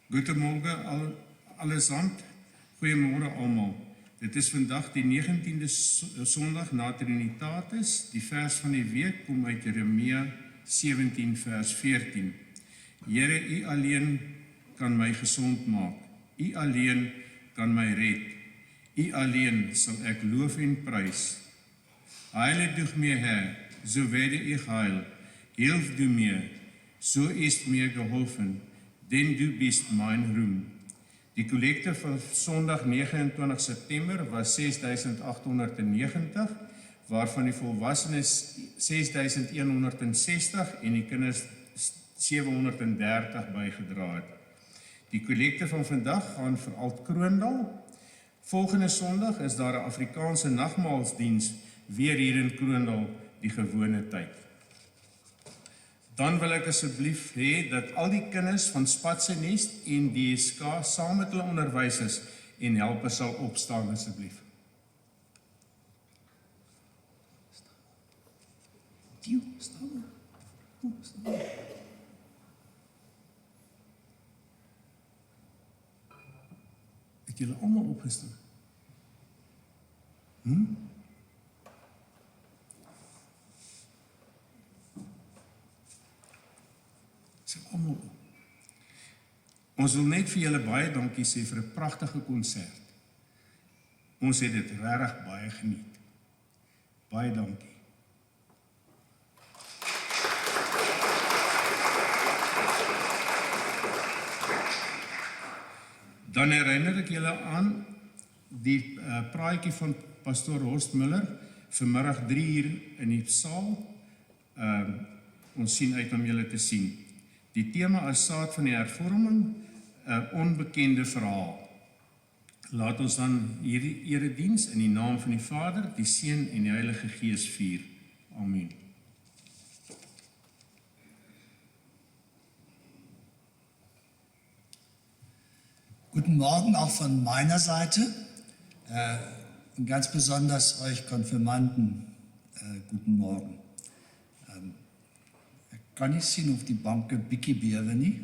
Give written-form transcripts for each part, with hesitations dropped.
Goeiemorgen allesamt, goeiemorgen allemaal. Dit is vandag die 19de Sondag na Trinitatis. Die vers van die week kom uit Jeremia 17 vers 14. Here, U alleen kan my gesond maak. U alleen kan my red. U alleen sal ek loof en prys. Heile durch mir, Herr, so werde ich heil. Hilf du mir, so ist mir geholfen, denn du bist mein Ruhm. Die kollekte van Sondag 29 September was 6.890, waarvan die volwassenes 6.160 en die kinders 730 bygedra het. Die kollekte van vandag gaan vir Alt-Kroondal. Volgende Sondag is daar 'n Afrikaanse nagmaalsdiens weer hier in Kroondal die gewone tyd. Dan wil ek asseblief hê dat al die kinders van Spatse Nest en DSK saam met hulle onderwysers en helpers sal opstaan asseblief. Staan. Het julle almal opgestaan? Sê almal op. Ons wil net vir julle baie dankie sê vir 'n pragtige konsert. Ons het dit regtig baie geniet. Baie dankie. Dan herinner ek julle aan die praatjie van Pastoor Horst Müller vanmiddag 3:00 in die saal. Ons sien uit om julle te sien. Die tema is saad van die hervorming, 'n onbekende verhaal. Laat ons dan hierdie erediens in die naam van die Vader, die Seun en die Heilige Gees vier. Amen. Guten Morgen auch von meiner Seite. Und ganz besonders euch Konfirmanden, guten Morgen. Ik kan niet zien of die banken bietjie bewe nie.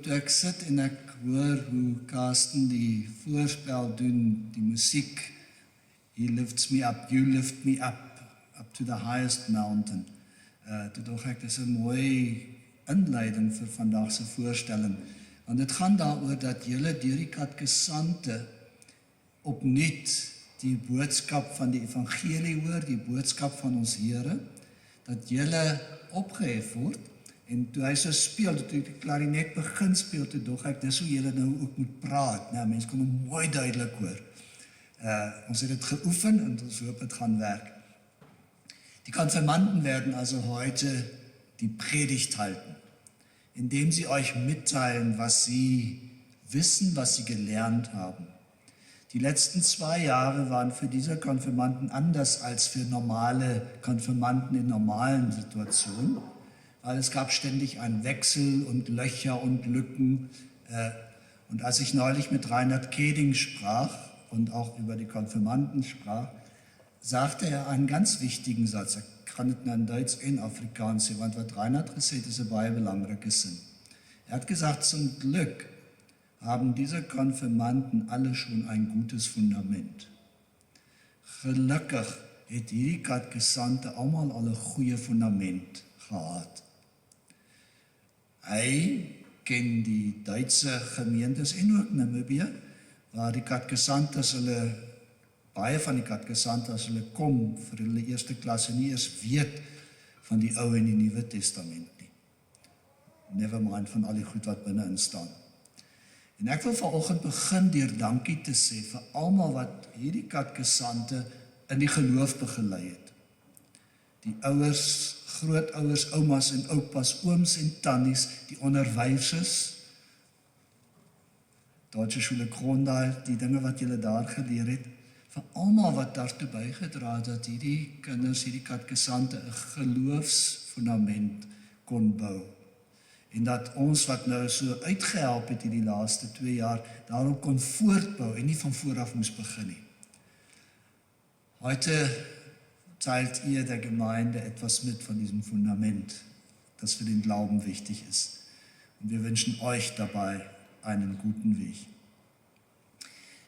Toe ek sit en ek hoor hoe Karsten die voorspel doen, die musiek, he lifts me up, you lift me up to the highest mountain. Toe dog ek, dis 'n mooi inleiding vir vandag se voorstelling, want dit gaan daaroor dat julle deur die katkesante opnuut die boodskap van die evangelie hoor, die boodskap van ons Here, dat julle opgehef word, en toe hy so speel, toe die klarinet begin speel, toe dog ek, dis hoe julle nou ook moet praat, nou, mense kan hom mooi duidelik hoor. Ons het dit geoefen, en ons hoop het gaan werk. Die Konfirmanden werden also heute die Predigt halten, indem sie euch mitteilen, was sie wissen, was sie gelernt haben. Die letzten 2 Jahre waren für diese Konfirmanden anders als für normale Konfirmanden in normalen Situationen, weil es gab ständig einen Wechsel und Löcher und Lücken. Und als ich neulich mit Reinhard Keding sprach und auch über die Konfirmanden sprach, sagte er einen ganz wichtigen Satz. Ek kan dit nou in Duits en Afrikaans sê, want wat Reinhard gesê het is 'n baie belangrike sin. Er hat gesagt, zum Glück haben diese Konfirmanden alle schon ein gutes Fundament. Gelukkig het hierdie katkesante almal al 'n goeie fundament gehad. Hy ken die Duitse gemeentes en ook Namibië, waar die katkesantes baie van die katkesantes as hulle kom vir hulle eerste klasse nie eens weet van die Ou en die Nuwe Testament nie. Never mind van al die goed wat binne-in staan. En ek wil vanoggend begin deur dankie te sê vir almal wat hierdie katkesante in die geloof begelei het. Die ouers, grootouers, oumas en oupas, ooms en tannies, die onderwysers, Deutsche Schule Kroondal, die dinge wat julle daar geleer het, vir almal wat daartoe bygedra het dat hierdie kinders, hierdie katkesante 'n geloofsfundament kon bou. En dat ons wat nou so uitgehelp het hierdie laaste 2 jaar, daarop kon voortbou en nie van voor af moes begin nie. Heute teilt ihr der Gemeinde etwas mit von diesem Fundament, das für den Glauben wichtig ist. Und wir wünschen euch dabei einen guten Weg.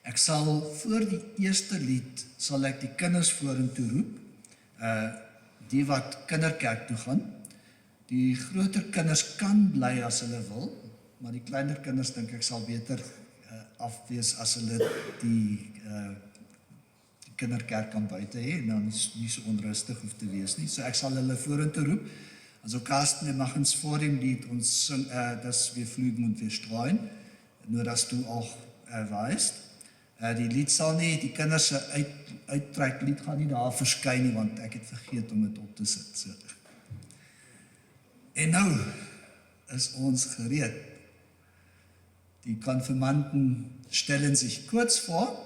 Ek sal voor die eerste lied sal ek die kinders vorentoe roep, die wat kinderkerk toe gaan. Die groter kinders kan bly as hulle wil, maar die kleiner kinders dink ek sal beter afwees as hulle die kinderkerk kan buite hê, en dan is nie so onrustig hoef te wees nie. So ek sal hulle vorentoe roep. Also Carsten, wir machen es vor dem Lied uns, dass wir flügen und wir streuen, nur dass du auch weißt. Die lied sal nie, die kinders se uittreklied gaan nie daar verskyn nie, want ek het vergeet om dit op te sit. So. En nou is ons gereed. Die Konfirmanden stellen sich kurz vor.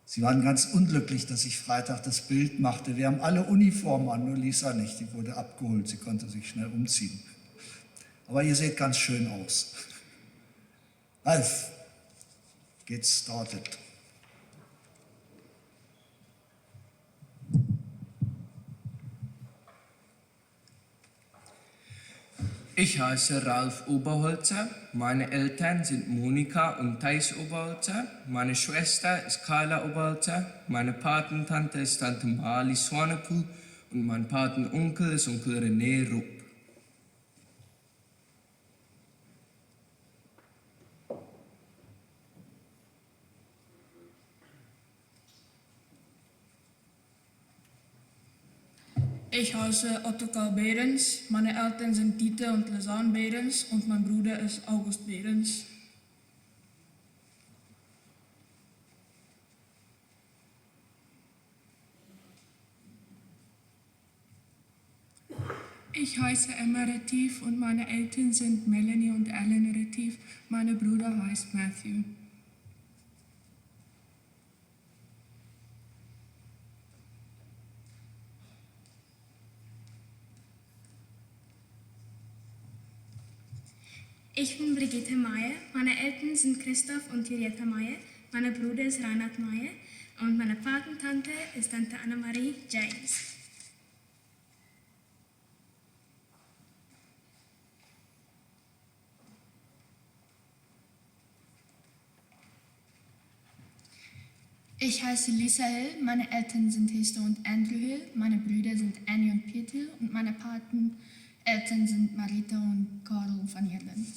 Sie waren ganz unglücklich, dass ich Freitag das Bild machte. Wir haben alle Uniformen an, nur Lisa nicht. Die wurde abgeholt, sie konnte sich schnell umziehen. Aber ihr seht ganz schön aus. Ralf, get started. Ich heiße Ralf Oberholzer, meine Eltern sind Monika und Thais Oberholzer, meine Schwester ist Carla Oberholzer, meine Patentante ist Tante Mali Swanepoel und mein Patenonkel ist Onkel René Rupp. Ich heiße Ottokar Behrens, meine Eltern sind Dieter und Lisanne Behrens und mein Bruder ist August Behrens. Ich heiße Emma Retief und meine Eltern sind Melanie und Alan Retief. Mein Bruder heißt Matthew. Ich bin Brigitte Meyer, meine Eltern sind Christoph und Julietta Meyer, mein Bruder ist Reinhard Meyer und meine Patentante ist Tante Annemarie James. Ich heiße Lisa Hill, meine Eltern sind Hester und Andrew Hill, meine Brüder sind Annie und Piet Hill und meine Pateneltern sind Marita und Karl van Heerden.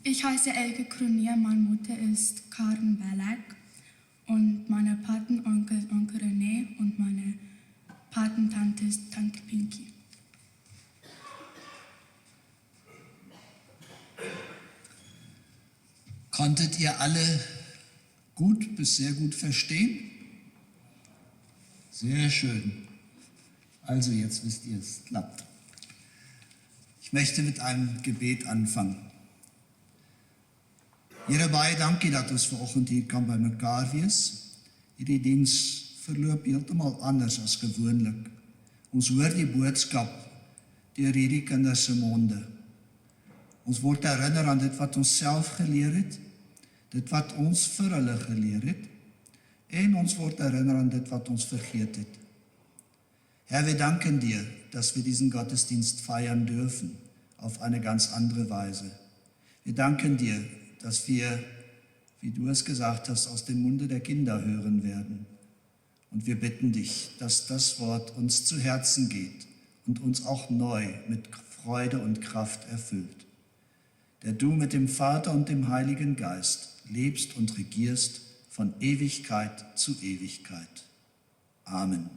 Ich heiße Elke Kronier, meine Mutter ist Karen Ballack und meine Patenonkel ist Onkel René und meine Patentante ist Tante Pinky. Konntet ihr alle gut bis sehr gut verstehen? Sehr schön. Also jetzt wisst ihr, es klappt. Ich möchte mit einem Gebet anfangen. Here baie dankie dat ons vanoggend hier kan by mekaar wees. Hierdie diens verloop heeltemal anders as gewoonlik. Ons hoor die boodskap deur hierdie kinders se monde. Ons word herinner aan dit wat ons self geleer het, dit wat ons vir hulle geleer het, en ons word herinner aan dit wat ons vergeet het. Herr, wir danken dir, dass wir diesen Gottesdienst feiern dürfen, auf eine ganz andere Weise. Wir danken dir, dass wir, wie du es gesagt hast, aus dem Munde der Kinder hören werden. Und wir bitten dich, dass das Wort uns zu Herzen geht und uns auch neu mit Freude und Kraft erfüllt. Der du mit dem Vater und dem Heiligen Geist lebst und regierst von Ewigkeit zu Ewigkeit. Amen.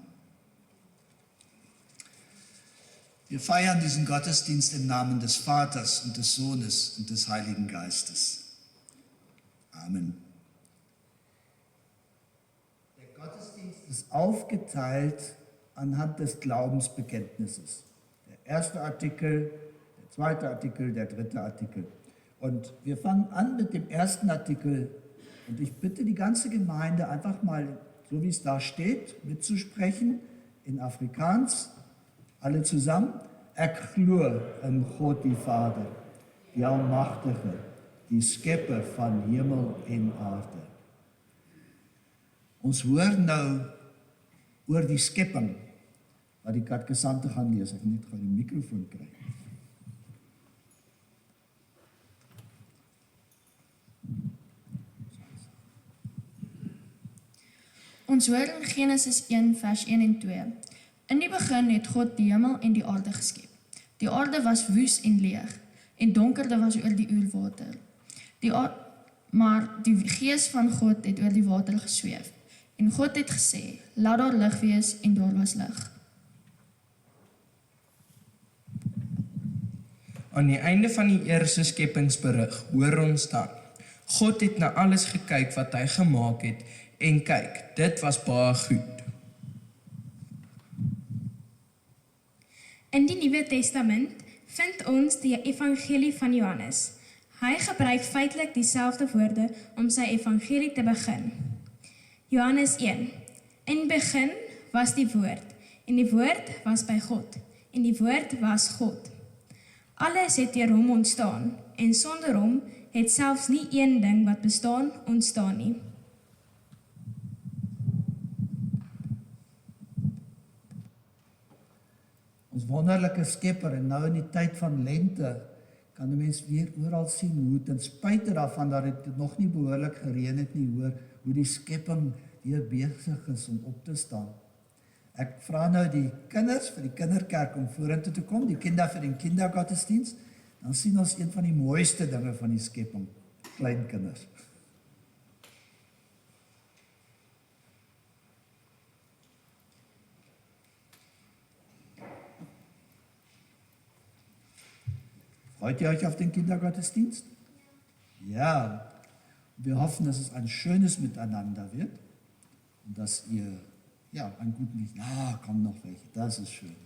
Wir feiern diesen Gottesdienst im Namen des Vaters und des Sohnes und des Heiligen Geistes. Amen. Der Gottesdienst ist aufgeteilt anhand des Glaubensbekenntnisses. Der erste Artikel, der zweite Artikel, der dritte Artikel. Und wir fangen an mit dem ersten Artikel. Und ich bitte die ganze Gemeinde einfach mal, so wie es da steht, mitzusprechen in Afrikaans. Alle zusammen. Ek glo in God die Vader, die Almagtige, die Skepper van hemel en aarde. Ons hoor nou oor die skepping wat die katekesante gaan lees. Ek moet net gou die mikrofoon kry. Ons hoor in Genesis 1 vers 1 en 2. In die begin het God die hemel en die aarde geskep. Die aarde was woes en leeg, en donkerte was oor die oerwater. Maar die gees van God het oor die water gesweef. En God het gesê, laat daar lig wees, en daar was lig. Aan die einde van die eerste skepingsberig hoor ons dan, God het na alles gekyk wat hy gemaak het, en kyk, dit was baie goed. In die Nuwe Testament vind ons die evangelie van Johannes. Hy gebruik feitelik dieselfde woorde om sy evangelie te begin. Johannes 1. In die begin was die woord, en die woord was by God, en die woord was God. Alles het deur hom ontstaan, en sonder hom het selfs nie een ding wat bestaan ontstaan nie. Ons wonderlike skepper, en nou in die tyd van lente, kan 'n mens weer oral sien hoe ten spyte daarvan dat dit nog nie behoorlik gereën het nie, hoor hoe die skepping hier besig is om op te staan. Ek vra nou die kinders vir die kinderkerk om vorentoe te kom, die kinder vir die kindergottesdienst, dan sien ons een van die mooiste dinge van die skepping, kleinkinders. Freut ihr euch auf den Kindergottesdienst? Ja, wir hoffen, dass es ein schönes Miteinander wird und dass ihr, ja, einen guten, ja, kommen noch welche, das ist schön.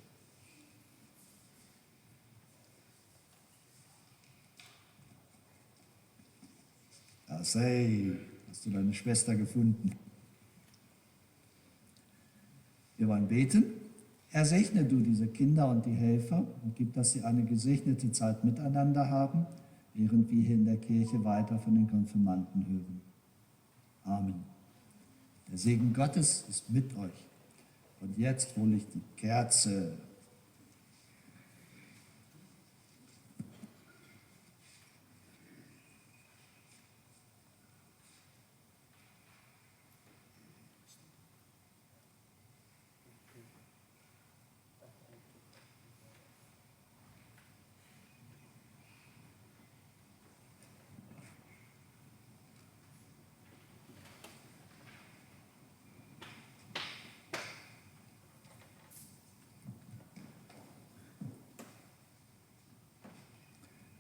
Ja, sei, hast du deine Schwester gefunden? Wir wollen beten. Herr, segne du diese Kinder und die Helfer und gib, dass sie eine gesegnete Zeit miteinander haben, während wir hier in der Kirche weiter von den Konfirmanden hören. Amen. Der Segen Gottes ist mit euch. Und jetzt hole ich die Kerze.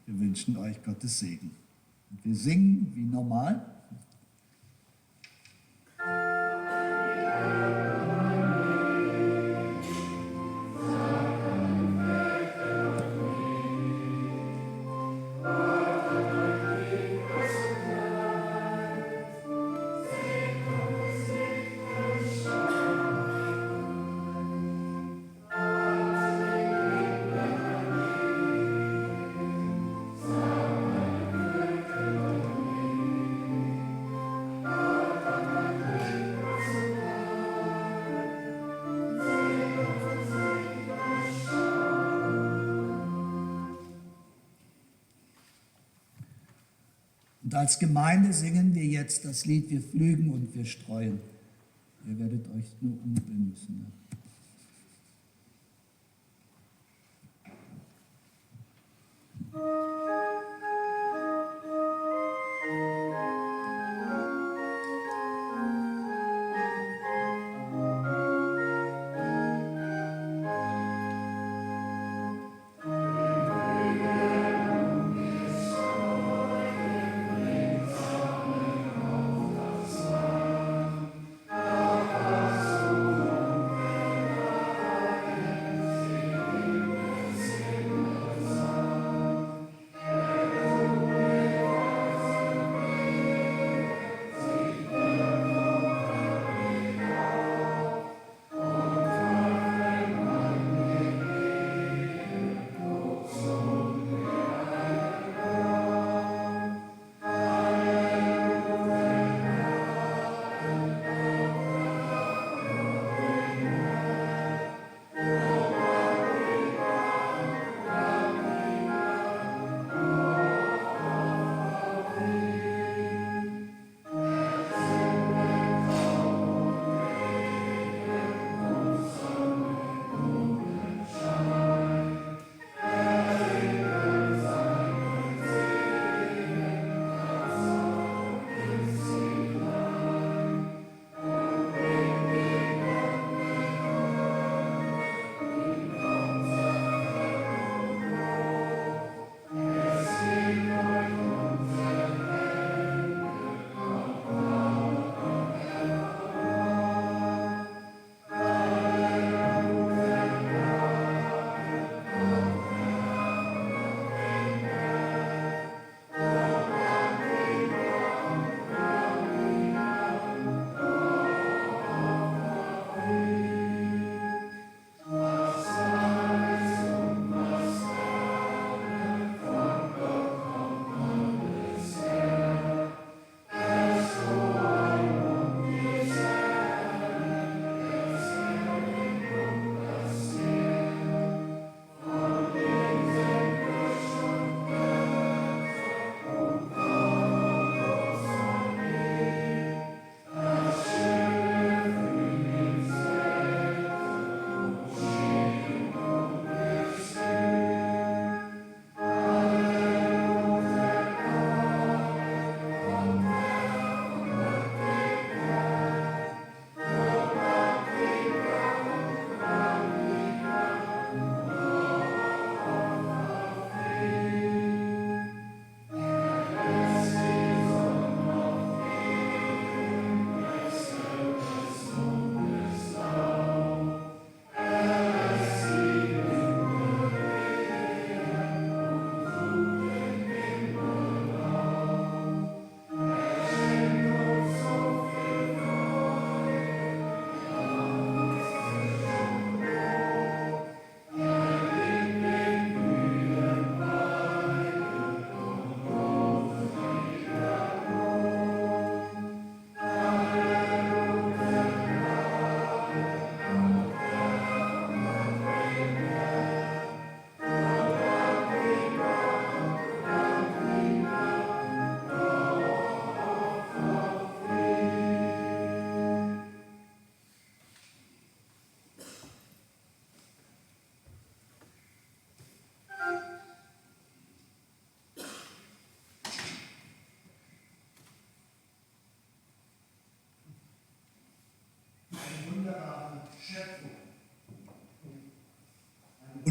Wir wünschen euch Gottes Segen. Und wir singen wie normal. Und als Gemeinde singen wir jetzt das Lied Wir pflügen und wir streuen. Ihr werdet euch nur umdrehen müssen. Ne?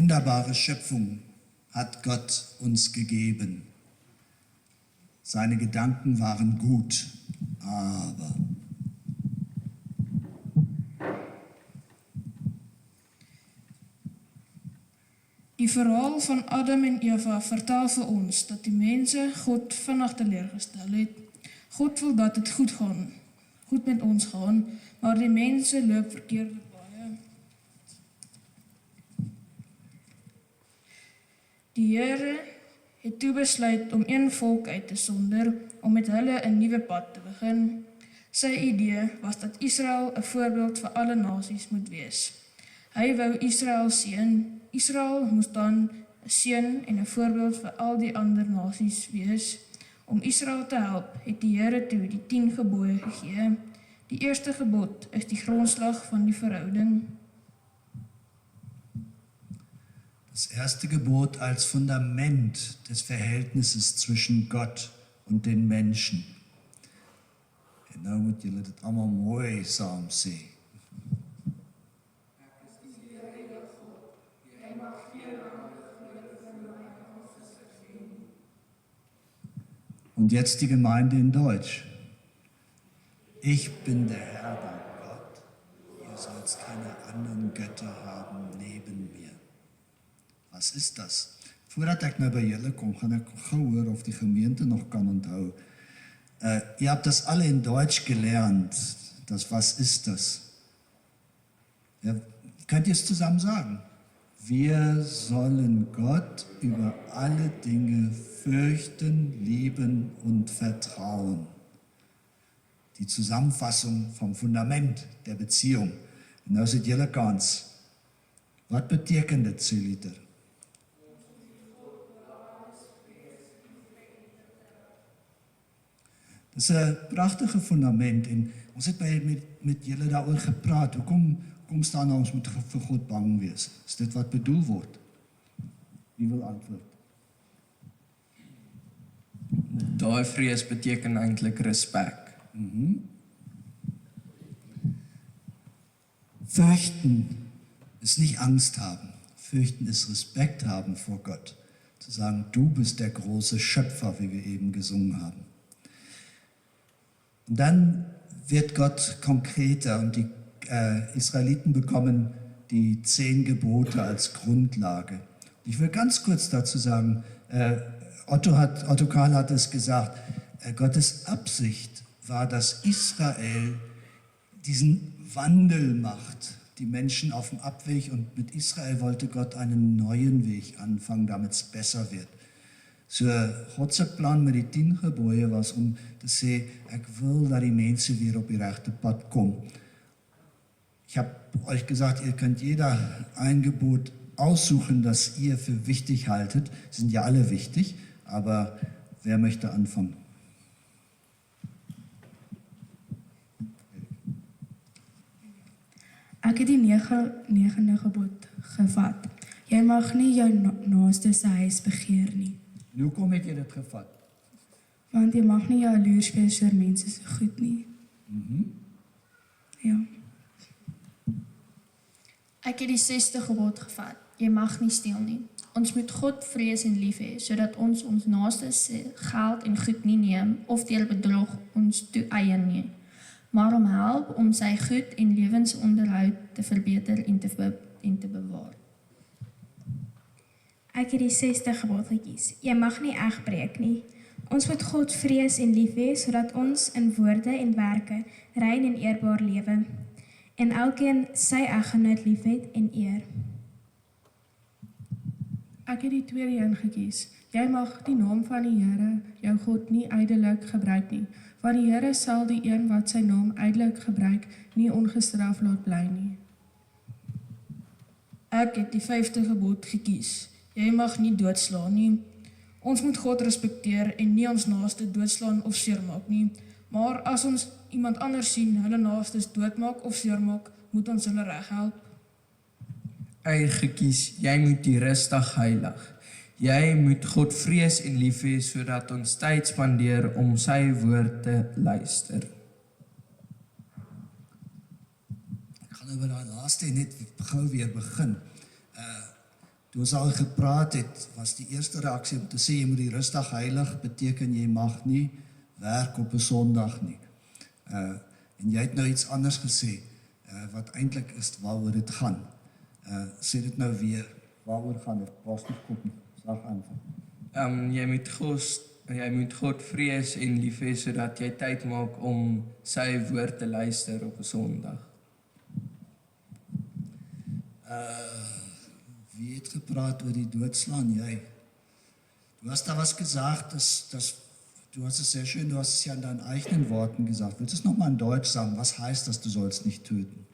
wunderbare Schöpfung hat Gott uns gegeben. Seine Gedanken waren gut, aber Die verhaal van Adam en Eva vertel vir ons dat die mense God vinnig teleurgestel het. God wil dat dit goed met ons gaan, maar die mense loop verkeerde paaie. Die Here het toe besluit om een volk uit te sonder, om met hulle 'n nuwe pad te begin. Sy idee was dat Israel 'n voorbeeld vir alle nasies moet wees. Hy wou Israel seën. Israel moes dan 'n seën en 'n voorbeeld vir al die ander nasies wees. Om Israel te help, het die Here toe die 10 gebooie gegee. Die eerste gebod is die grondslag van die verhouding. das erste Gebot als Fundament des Verhältnisses zwischen Gott und den Menschen. En nou moet julle dit allemaal mooi saam sê. Und jetzt die Gemeinde in Deutsch. Ich bin der Herr, dein Gott. Ihr sollt keine anderen Götter haben neben mir. Was ist das? Voordat ek nou by julle kom, gaan ek gou hoor of die gemeente noch kan onthou. Ihr habt das alle in Deutsch gelernt. Das was ist das? Ja, könnt ihr es zusammen sagen? Wir sollen Gott über alle Dinge fürchten, lieben und vertrauen. Die Zusammenfassung vom Fundament der Beziehung. En nou is dit julle kans. Wat beteken dit, Celita? Dit is 'n pragtige fundament en ons het met julle daaroor gepraat. Hoekom staan ons moet vir God bang wees? Is dit wat bedoel word? Wie wil antwoord? Daai vrees beteken eintlik respek. Fürchten ist nicht Angst haben. Fürchten ist Respekt haben vor Gott. Zu sagen, du bist der große Schöpfer, wie wir eben gesungen haben. Und dann wird Gott konkreter und die Israeliten bekommen die 10 Gebote als Grundlage. Ich will ganz kurz dazu sagen, Otto Karl hat es gesagt, Gottes Absicht war, dass Israel diesen Wandel macht, die Menschen auf dem Abweg, und mit Israel wollte Gott einen neuen Weg anfangen, damit es besser wird. So, God se plan met die 10 gebooie was om te sê, ek wil dat die mense weer op die regte pad kom. Ich habe euch gesagt, ihr könnt jeder ein Gebot aussuchen, das ihr für wichtig haltet. Sie sind ja alle wichtig, aber wer möchte anfangen? Ek het die 9de gebod gevat. Jy mag nie jou naaste se huis begeer nie, En hoekom het jy dit gevat? want jy mag nie jaloers wees oor mense se goed nie. Ja. Ek het die 6ste gebod gevat. Jy mag nie steel nie. Ons moet God vrees en lief hê, sodat ons naaste se geld en goed nie neem of deur bedrog ons toeëien nie, maar om help om sy goed en lewensonderhoud te verbeter en te bewaar. Ek het die 6ste gebod gekies. Jy mag nie egbreek nie. Ons moet God vrees en lief hê, sodat ons in woorde en werke rein en eerbaar lewe en elkeen sy eggenoot liefhet en eer. Ek het die tweede een gekies. Jy mag die naam van die Here, jou God, nie ydelik gebruik nie, want die Here sal die een wat sy naam ydelik gebruik, nie ongestraf laat bly nie. Ek het die 5de gebod gekies. Jy mag nie doodslaan nie. Ons moet God respekteer en nie ons naaste doodslaan of seermaak nie. Maar as ons iemand anders sien, hulle naastes doodmaak of seermaak, moet ons hulle reghelp. Ek het gekies, jy moet die rustig heilig. Jy moet God vrees en lief hê, sodat ons tyd spandeer om sy woord te luister. Ek gaan nou by daai laaste net gou weer begin. Toe ons al gepraat het, was die eerste reaksie om te sê jy moet die rustdag heilig beteken jy mag nie werk op 'n Sondag nie. En jy het nou iets anders gesê wat eintlik is waaroor dit gaan. Sê dit nou weer, waaroor gaan dit? Waar's nog kom? Slag aan. Jy moet God vrees en lief hê sodat jy tyd maak om sy woord te luister op 'n Sondag. Wie het gepraat oor die doodslaan? Jy. Du was gesagt, du hast es sehr schön, du hast es ja in deinen eigenen Worten gesagt. Willst du es nochmal in Deutsch sagen? Was heißt das, du sollst nicht töten?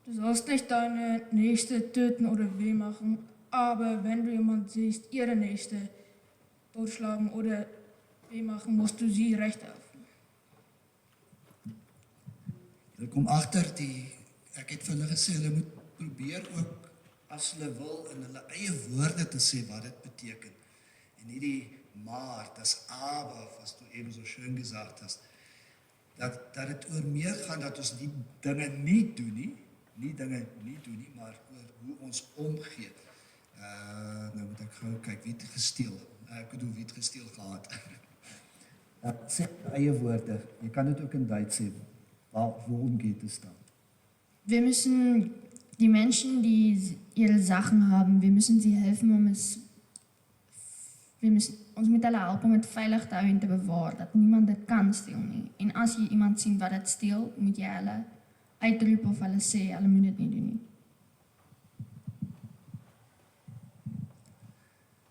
Du sollst nicht deine Nächste töten oder weh machen, aber wenn du jemand siehst, ihre Nächste totschlagen oder weh machen, musst du sie recht helfen. Hulle kom agter ek het vir hulle gesê, hulle moet probeer ook as hulle wil in hulle eie woorde te sê wat dit beteken. En nie die maar, das aber, was du eben so schön gesagt hast, dat het oor meer gaan dat ons die dinge nie doen nie, maar oor hoe ons omgee. Nou moet ek gou kyk, wie het gesteel? Ek bedoel, wie het gesteel gehad? Sê eie woorde, jy kan dit ook in Duits sê, worum geht es dann? Wir müssen die Menschen, die ihre Sachen haben, wir müssen sie helfen, wir müssen ons met hulle help om dit veilig te hou en te bewaar, dat niemand dit kan steel nie. En as jy iemand sien wat dit steel, moet jy hulle uitroep of hulle sê, hulle moet dit nie doen nie.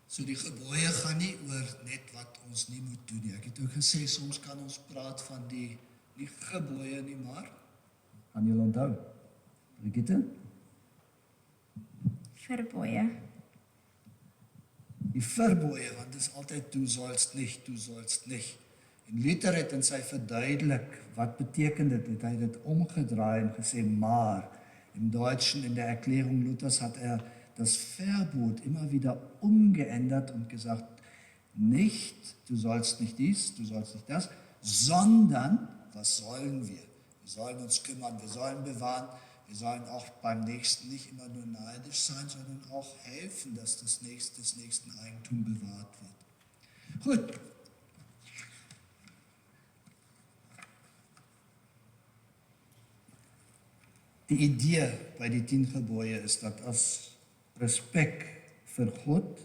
So die gebooie gaan nie oor net wat ons nie moet doen nie. Ek het ook gesê, soms kan ons praat van die nie gebooie nie, maar gaan julle onthou? Brigitte? Verbooie. Die verbooie, want dit is altyd du sollst nicht. En Luther het in sy verduidelik, wat beteken dit? Het hy dit omgedraai en gesê, maar. Im Deutschen, in der Erklärung Luthers, hat das Verbot immer wieder umgeändert und gesagt, nicht, du sollst nicht dies, du sollst nicht das, sondern, was sollen wir? Wir sollen uns kümmern, wir sollen bewahren, wir sollen auch beim Nächsten nicht immer nur neidisch sein, sondern auch helfen, dass das nächsten Eigentum bewahrt wird. Gut. Die Idee bei die 10 gebooie is dat as respek vir God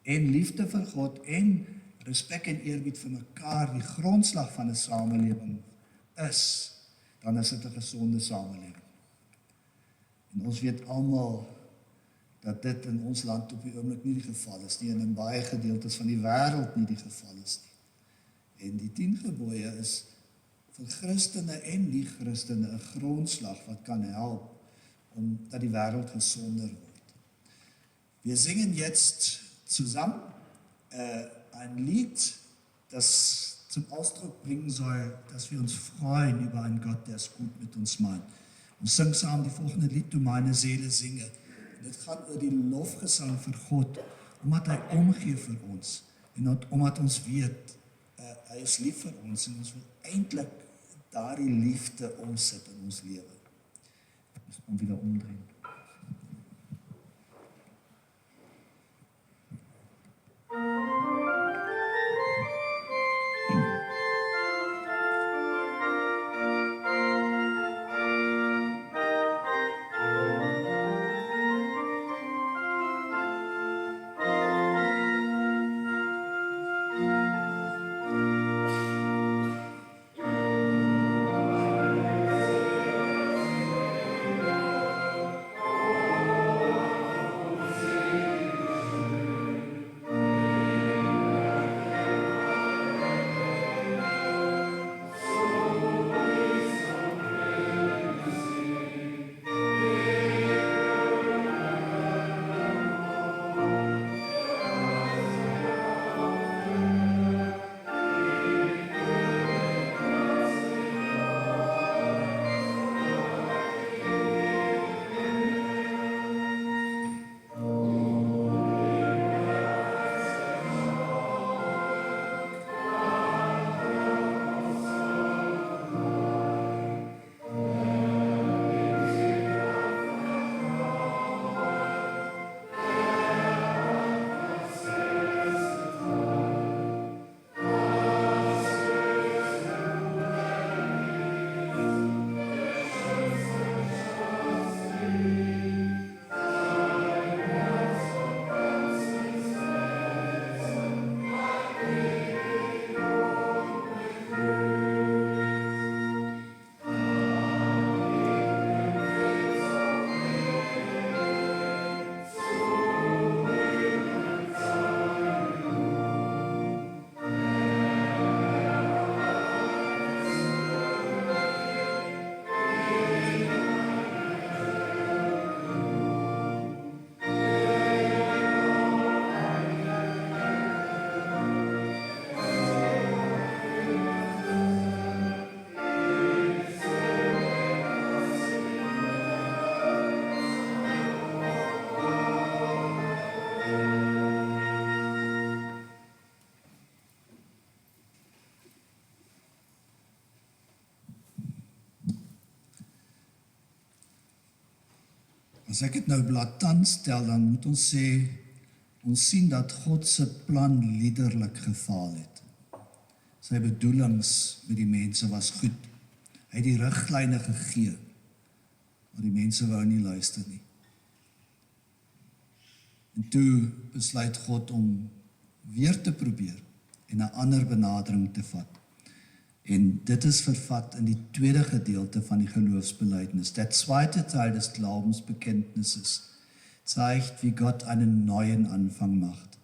en liefde vir God en respek en eerbied vir mekaar die grondslag van 'n samelewing is, dan is dit 'n gesonde samelewing. En ons weet almal dat dit in ons land op die oomblik nie die geval is nie en in baie gedeeltes van die wêreld nie die geval is nie. En die 10 gebooie is vir Christene en nie-Christene 'n grondslag wat kan help om dat die wêreld gesonder word. Wir singen jetzt zusammen ein Lied, das zum Ausdruck bringen soll, dass wir uns freuen über einen Gott, der es gut mit uns meint. Ons sing saam die volgende lied, Toe myne Seele singe. En dit gaan oor die lofgesang vir God, omdat hy omgee vir ons en omdat ons weet hy is lief vir ons en ons wil eintlik daardie liefde omsit in ons lewe. Ons moet weer omdrehen. As ek dit nou blaatant stel, dan moet ons sê, ons sien dat God se plan liderlik gefaal het. Sy bedoelings met die mense was goed. Hy het die riglyne gegee, maar die mense wou nie luister nie. En toe besluit God om weer te probeer en 'n ander benadering te vat. En dit is vervat in die tweede gedeelte van die Geloofsbelijdenis. Der zweite Teil des Glaubensbekenntnisses zeigt, wie Gott einen neuen Anfang macht.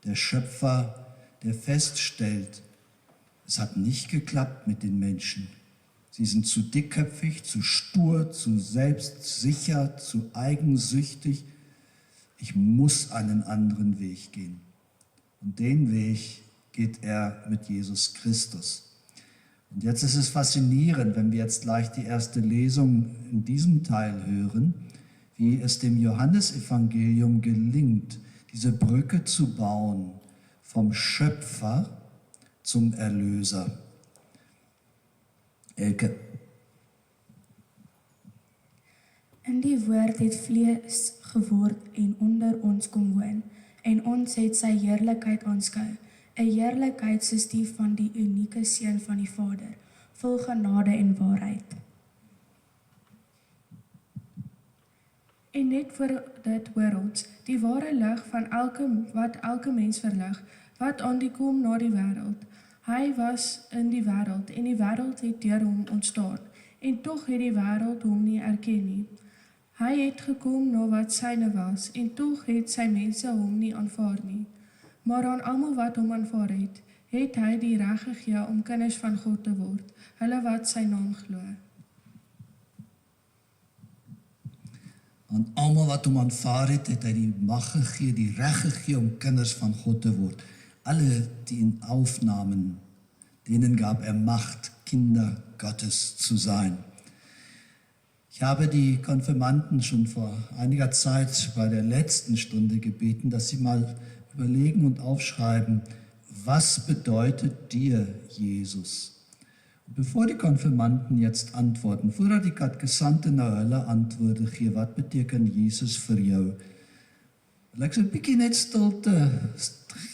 Der Schöpfer, der feststellt, es hat nicht geklappt mit den Menschen. Sie sind zu dickköpfig, zu stur, zu selbstsicher, zu eigensüchtig. Ich muss einen anderen Weg gehen. Und den Weg geht er mit Jesus Christus. Und jetzt ist es faszinierend, wenn wir jetzt gleich die erste Lesung in diesem Teil hören, wie es dem Johannesevangelium gelingt, diese Brücke zu bauen vom Schöpfer zum Erlöser. Elke. In die woord het vlees geword en onder ons kom woon, en ons het sy heerlikheid aanskou, 'n heerlikheid soos die van die unieke seun van die Vader, vol genade en waarheid. En net voor dit hoor ons, die ware lig van wat elke mens verlig, wat aan die kom na die wêreld. Hy was in die wêreld en die wêreld het deur hom ontstaan, en tog het die wêreld hom nie erken nie. Hy het gekom na wat syne was, en tog het sy mense hom nie aanvaar nie. Maar aan almal wat hom aanvaar het, het hy die reg gegee om kinders van God te word, hulle wat sy naam glo. Aan almal wat hom aanvaar het, het hy die mag gegee, die reg gegee om kinders van God te word. Alle, die ihn aufnahmen, denen gab er Macht, Kinder Gottes zu sein. Ich habe die Konfirmanden schon vor einiger Zeit bei der letzten Stunde gebeten, dass sie mal überlegen und aufschreiben, was bedeutet dir Jesus? Und bevor die Konfirmanden jetzt antworten, voordat die katekesante nou hulle antwoorde gee, wat beteken Jesus vir jou? Wil ek so 'n bietjie net stilte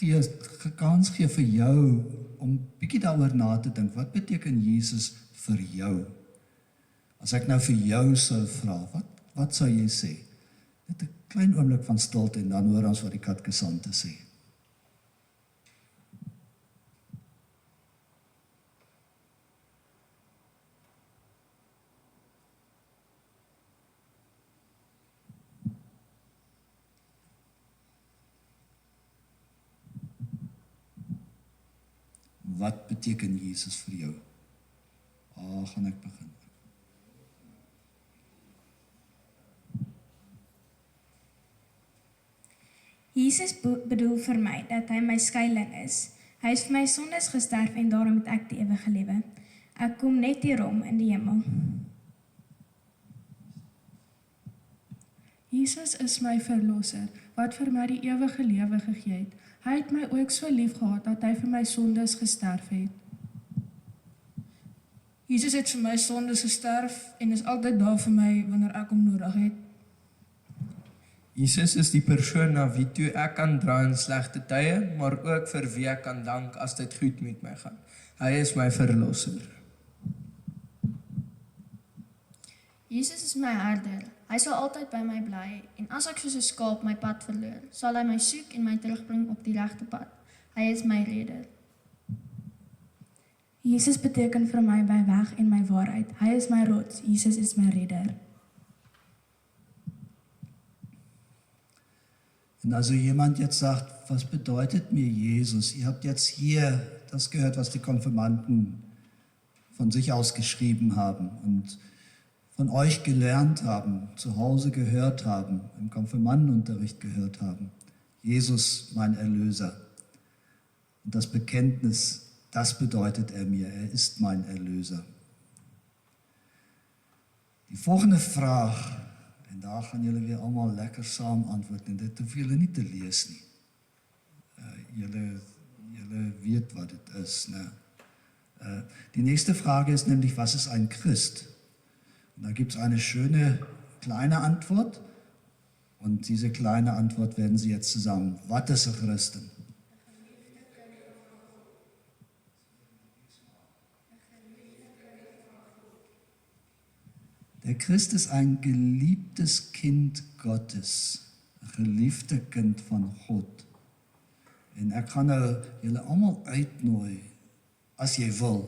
gee, kans gee vir jou om bietjie daaroor na te dink, wat beteken Jesus vir jou? As ek nou vir jou sou vra, wat sou jy sê? Net 'n klein oomblik van stilte en dan hoor ons wat die katekesante sê. Wat beteken Jesus vir jou? Gaan ek begin. Jesus bedoel vir my dat hy my skuiling is. Hy is vir my sondes gesterf en daarom het ek die ewige lewe. Ek kom net hierom in die hemel. Jesus is my verlosser, wat vir my die ewige lewe gegee het. Hy het my ook so lief gehad, dat hy vir my sondes gesterf het. Jesus het vir my sondes gesterf en is altyd daar vir my wanneer ek hom nodig het. Jesus is die persoon na wie toe ek kan dra in slegte tye, maar ook vir wie ek kan dank as dit goed met my gaan. Hy is my verlosser. Jesus is my herder. Hy sal altyd by my bly en as ek soos 'n skaap my pad verloor, sal hy my soek en my terugbring op die regte pad. Hy is my redder. Jesus beteken vir my my weg en my waarheid. Hy is my rots. Jesus is my redder. Und also jemand jetzt sagt, was bedeutet mir Jesus? Ihr habt jetzt hier das gehört, was die Konfirmanden von sich aus geschrieben haben und von euch gelernt haben, zu Hause gehört haben, im Konfirmandenunterricht gehört haben. Jesus, mein Erlöser. Und das Bekenntnis, das bedeutet er mir. Er ist mein Erlöser. Die volgende vraag, en daar gaan julle weer allemaal lekker saam antwoord, en dit hoef julle nie te lees nie. Julle weet wat het is. Ne? Die nächste Frage ist nämlich, was ist ein Christ? Und da gibt es eine schöne kleine Antwort Und diese kleine Antwort werden Sie jetzt zusammen. Was ist ein Christen? Der Christ ist ein geliebtes Kind Gottes, een geliefde kind van God. En ek gaan nou julle almal uitnooi, as jy wil,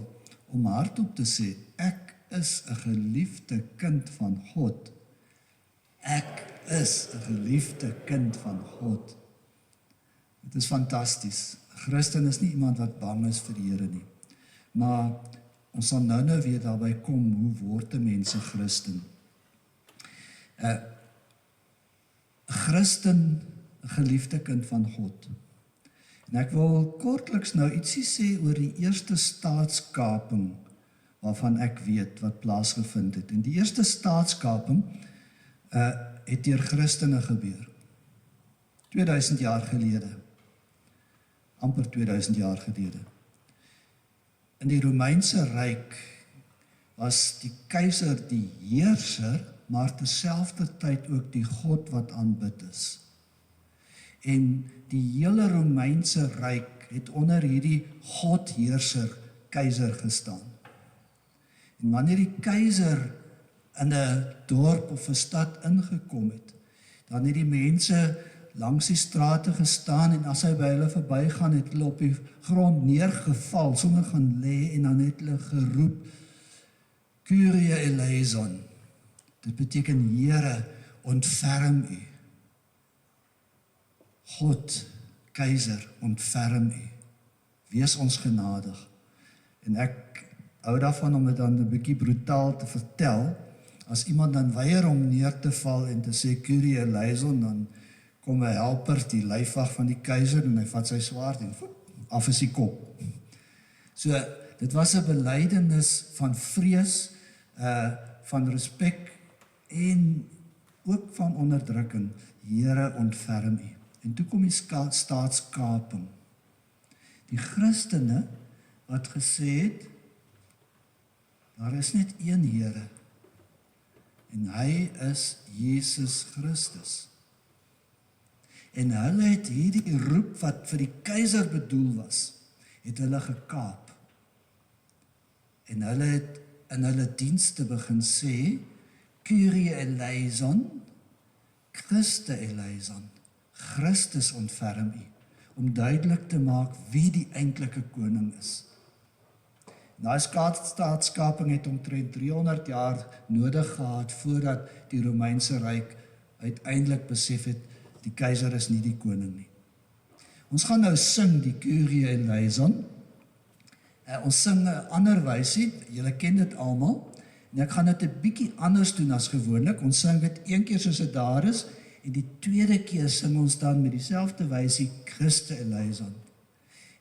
om hardop te sê, ek is 'n geliefde kind van God. Ek is 'n geliefde kind van God. Dit is fantasties. 'n Christen is nie iemand wat bang is vir die Here nie. Maar ons sal nou weer daarby kom, hoe word 'n mens 'n Christen? 'n Christen, 'n geliefde kind van God. En ek wil kortliks nou ietsie sê oor die eerste staatskaping waarvan ek weet wat plaasgevind het. En die eerste staatskaping het deur Christene gebeur. 2000 jaar gelede. Amper 2000 jaar gelede. In die Romeinse Ryk was die keiser die heerser, maar terselfdertyd ook die God wat aanbid is. En die hele Romeinse Ryk het onder hierdie godheerser keiser gestaan. En wanneer die keiser in 'n dorp of 'n stad ingekom het, dan het die mense langs die strate gestaan en as hy by hulle verbygaan het hulle op die grond neergeval, sommer gaan lê en dan het hulle geroep, Kyrie eleison. Dit beteken Here, ontferm u. God, keiser, ontferm u. Wees ons genadig. En ek hou daarvan om dit dan 'n bietjie brutaal te vertel. As iemand dan weier om neer te val en te sê Kyrie eleison, dan kom 'n helper, die lijfwag van die keiser, en hy vat sy swaard en af is die kop. So, dit was 'n belydenis van vrees, van respek en ook van onderdrukking. Here, ontferm u. En toe kom die staatskaping. Die Christene wat gesê het, daar is net een Here, en hy is Jesus Christus. En hulle het hierdie roep wat vir die keiser bedoel was, het hulle gekaap. En hulle het in hulle dienste begin sê, Kyrie eleison, Christe eleison, Christus ontferm u, om duidelik te maak wie die eintlike koning is. Daai staatskaping het omtrent 300 jaar nodig gehad voordat die Romeinse Ryk uiteindelik besef het, die keiser is nie die koning nie. Ons gaan nou sing die Kyrie eleison. Ons sing 'n ander wysie, julle ken dit almal, en ek gaan dit 'n bietjie anders doen as gewoonlik. Ons sing dit een keer soos dit daar is, en die tweede keer sing ons dan met dieselfde wysie Christe eleison.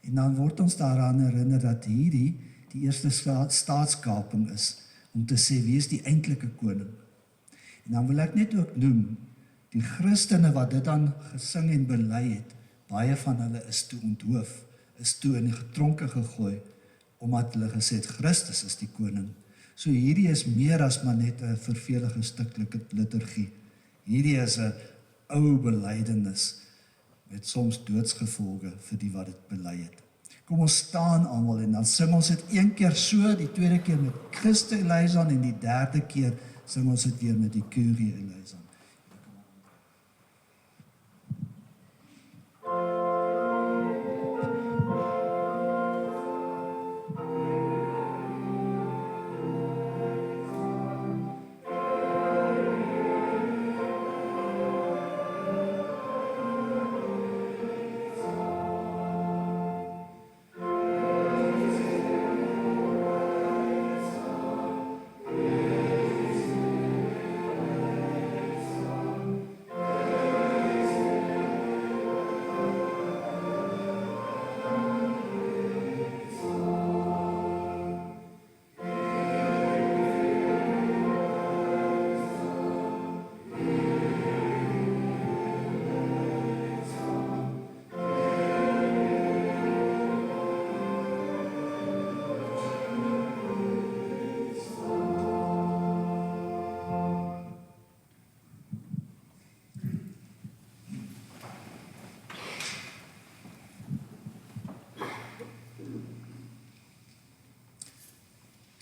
En dan word ons daaraan herinner dat hierdie die eerste staatskaping is, om te sê wie is die eintlike koning. En dan wil ek net ook noem, die Christene wat dit dan gesing en bely het, baie van hulle is toe onthoof, is toe in die getronke gegooi, omdat hulle gesê het, Christus is die koning. So hierdie is meer as maar net 'n vervelige stuk liturgie. Hierdie is 'n ou belydenis, met soms doodsgevolge vir die wat dit bely het. Kom ons staan almal en dan sing ons dit een keer so, die tweede keer met Christe eleison en die derde keer sing ons dit weer met die Kyrie eleison.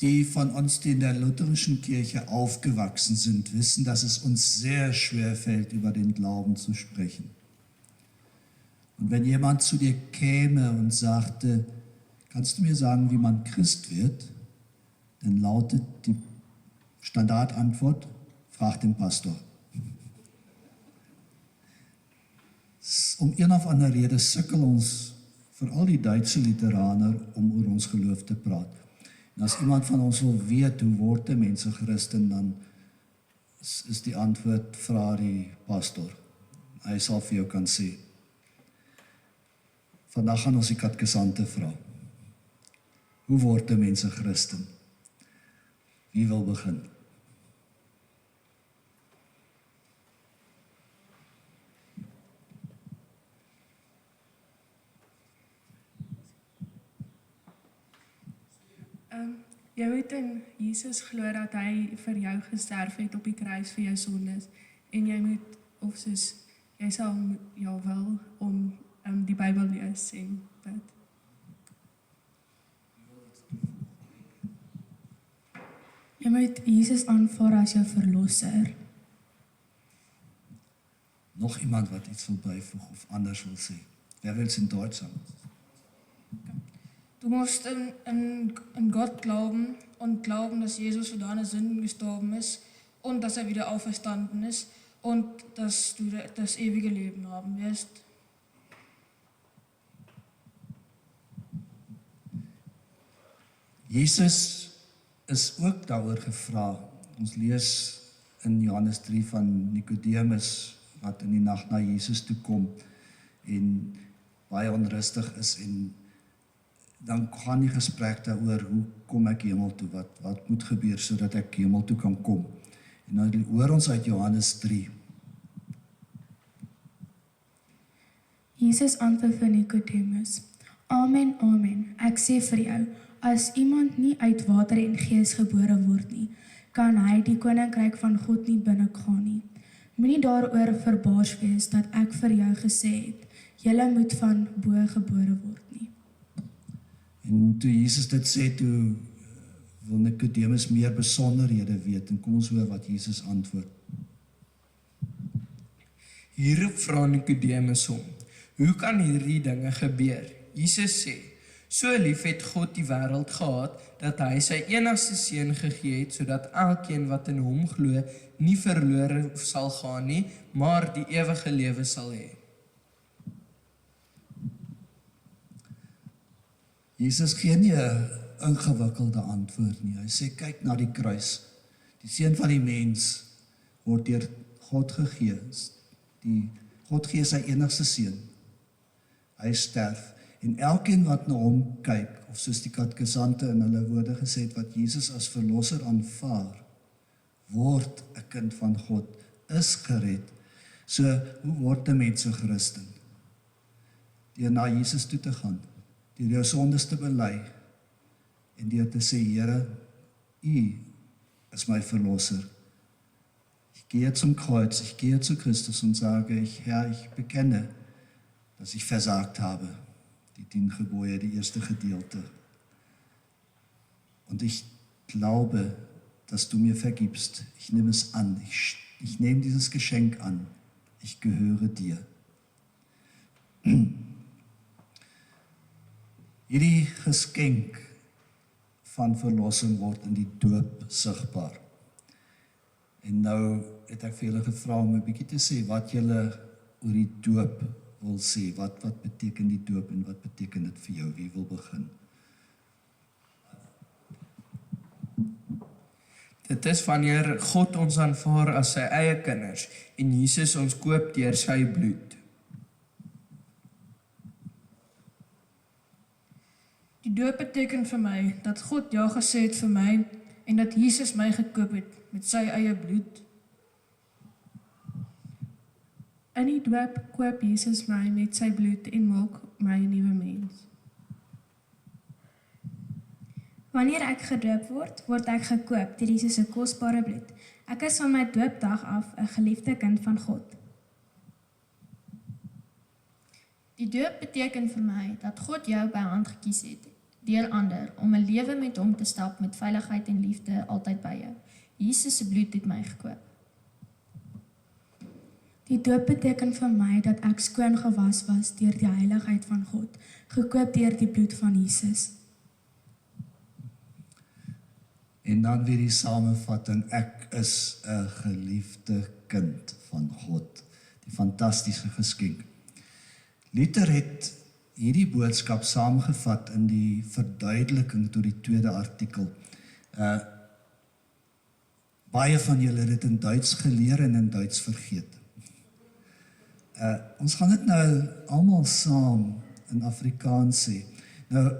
Die von uns, die in der lutherischen Kirche aufgewachsen sind, wissen, dass es uns sehr schwer fällt, über den Glauben zu sprechen. Und wenn jemand zu dir käme und sagte, kannst du mir sagen, wie man Christ wird? Dann lautet die Standardantwort, frag den Pastor. Om een of ander rede sukkel ons, veral die Duitse Lutheraner, om oor ons geloof te praat. En as iemand van ons wil weet hoe word 'n mens 'n Christen, dan is die antwoord, vra die pastor. Hy sal vir jou kan sê. Vandag gaan ons die katekesante vra. Hoe word 'n mens 'n Christen? Wie wil begin? Jy moet in Jesus glo dat hy vir jou gesterf het op die kruis vir jou sondes. En jy moet, of soos, jy sal jou wil om die Bybel lees en bid. Jy moet Jesus aanvaar as jou verlosser. Nog iemand wat iets wil byvoeg of anders wil sê? Wer will es in Deutsch sagen? Du musst in Gott glauben und glauben, dass Jesus für deine Sünden gestorben ist und dass er wieder auferstanden ist und dass du das ewige Leben haben wirst. Jesus is ook daaroor gevra. Ons lees in Johannes 3 van Nicodemus wat in die nag na Jesus toe kom en baie onrustig is en dan gaan die gesprek daaroor hoe kom ek hemel toe, wat moet gebeur sodat ek hemel toe kan kom. En dan hoor ons uit Johannes 3. Jesus antwoord vir Nicodemus, Amen, amen, ek sê vir jou, as iemand nie uit water en gees gebore word nie, kan hy die koninkryk van God nie binnegaan nie. Moenie daaroor verbaas wees dat ek vir jou gesê het, julle moet van bo gebore word nie. En toe Jesus dit sê, toe wil Nicodemus meer besonderhede weet en kom ons hoor wat Jesus antwoord. Hierop vra Nicodemus hom, hoe kan hierdie dinge gebeur? Jesus sê, so lief het God die wêreld gehad, dat hy sy enigste seun gegee het, sodat elkeen wat in hom glo, nie verlore sal gaan nie, maar die ewige lewe sal hê. Jesus gee nie 'n ingewikkelde antwoord nie. Hy sê, kyk na die kruis. Die seun van die mens word deur God gegee. God gee sy enigste seun. Hy sterf. En elkeen wat na hom kyk, of soos die katekesante in hulle woorde gesê het, wat Jesus as verlosser aanvaar, word 'n kind van God, is gered. So, hoe word 'n mens 'n Christen? Deur na Jesus toe te gaan, deur jou sondes te bely, en deur te sê, Here, U ist mein Verlosser. Ich gehe zum Kreuz, ich gehe zu Christus und sage, Herr, ich bekenne, dass ich versagt habe. Die 10 Gebote, die erste Gedeelte. Und ich glaube, dass du mir vergibst. Ich nehme es an. Ich nehme dieses Geschenk an. Ich gehöre dir. Hierdie geskenk van verlossing word in die doop sigbaar. En nou het ek vir julle gevra om 'n bietjie te sê wat julle oor die doop wil sê. Wat beteken die doop en wat beteken dit vir jou? Wie wil begin? Dit is wanneer God ons aanvaar as sy eie kinders en Jesus ons koop deur sy bloed. Die doop beteken vir my dat God ja gesê het vir my en dat Jesus my gekoop het met sy eie bloed. In die doop koop Jesus my met sy bloed en maak my 'n nuwe mens. Wanneer ek gedoop word, word ek gekoop deur Jesus se kosbare bloed. Ek is van my doopdag af 'n geliefde kind van God. Die doop beteken vir my dat God jou by hand gekies het deur ander om 'n lewe met hom te stap met veiligheid en liefde altyd by jou. Jesus se bloed het my gekoop. Die doop beteken vir my dat ek skoon gewas was deur die heiligheid van God, gekoop deur die bloed van Jesus. En dan weer die samevatting, ek is 'n geliefde kind van God. Die fantastiese geskenk. Luther het hierdie boodskap saamgevat in die verduideliking tot die tweede artikel. Baie van julle het dit in Duits geleer en in Duits vergeet. Ons gaan dit nou almal saam in Afrikaans sê. Nou,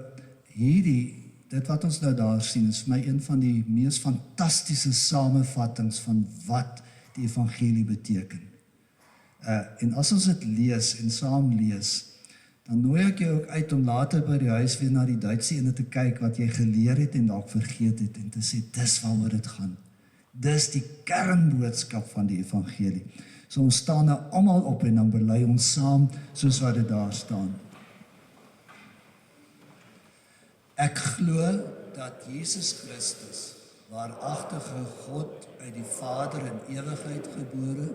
dit wat ons nou daar sien, is vir my een van die mees fantastiese samevattings van wat die evangelie beteken. En as ons dit lees en saam lees, dan nooi ek jou ook uit om later by die huis weer na die Duitse ene te kyk wat jy geleer het en dalk vergeet het en te sê, dis waaroor dit gaan. Dis die kernboodskap van die evangelie. So ons staan nou almal op en dan bely ons saam soos wat dit daar staan. Ek glo dat Jesus Christus, waaragtige God uit die Vader in ewigheid gebore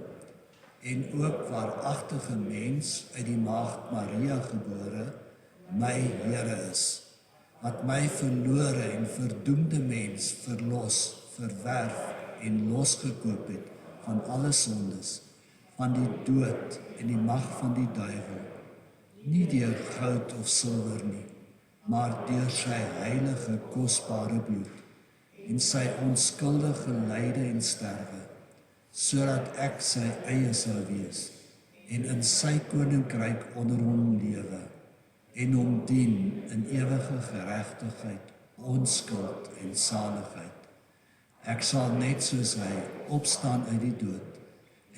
en ook waaragtige mens uit die Maagd Maria gebore, my Here is, wat my verlore en verdoemde mens verlos, verwerf en losgekoop het van alle sondes, van die dood en die mag van die duiwel, nie deur goud of silwer nie, maar deur sy heilige kosbare bloed en sy onskuldige lyde en sterwe, sodat ek sy eie sal wees en in sy koninkryk onder hom lewe en hom dien in ewige geregtigheid, onskuld en saligheid. Ek sal net soos hy opstaan uit die dood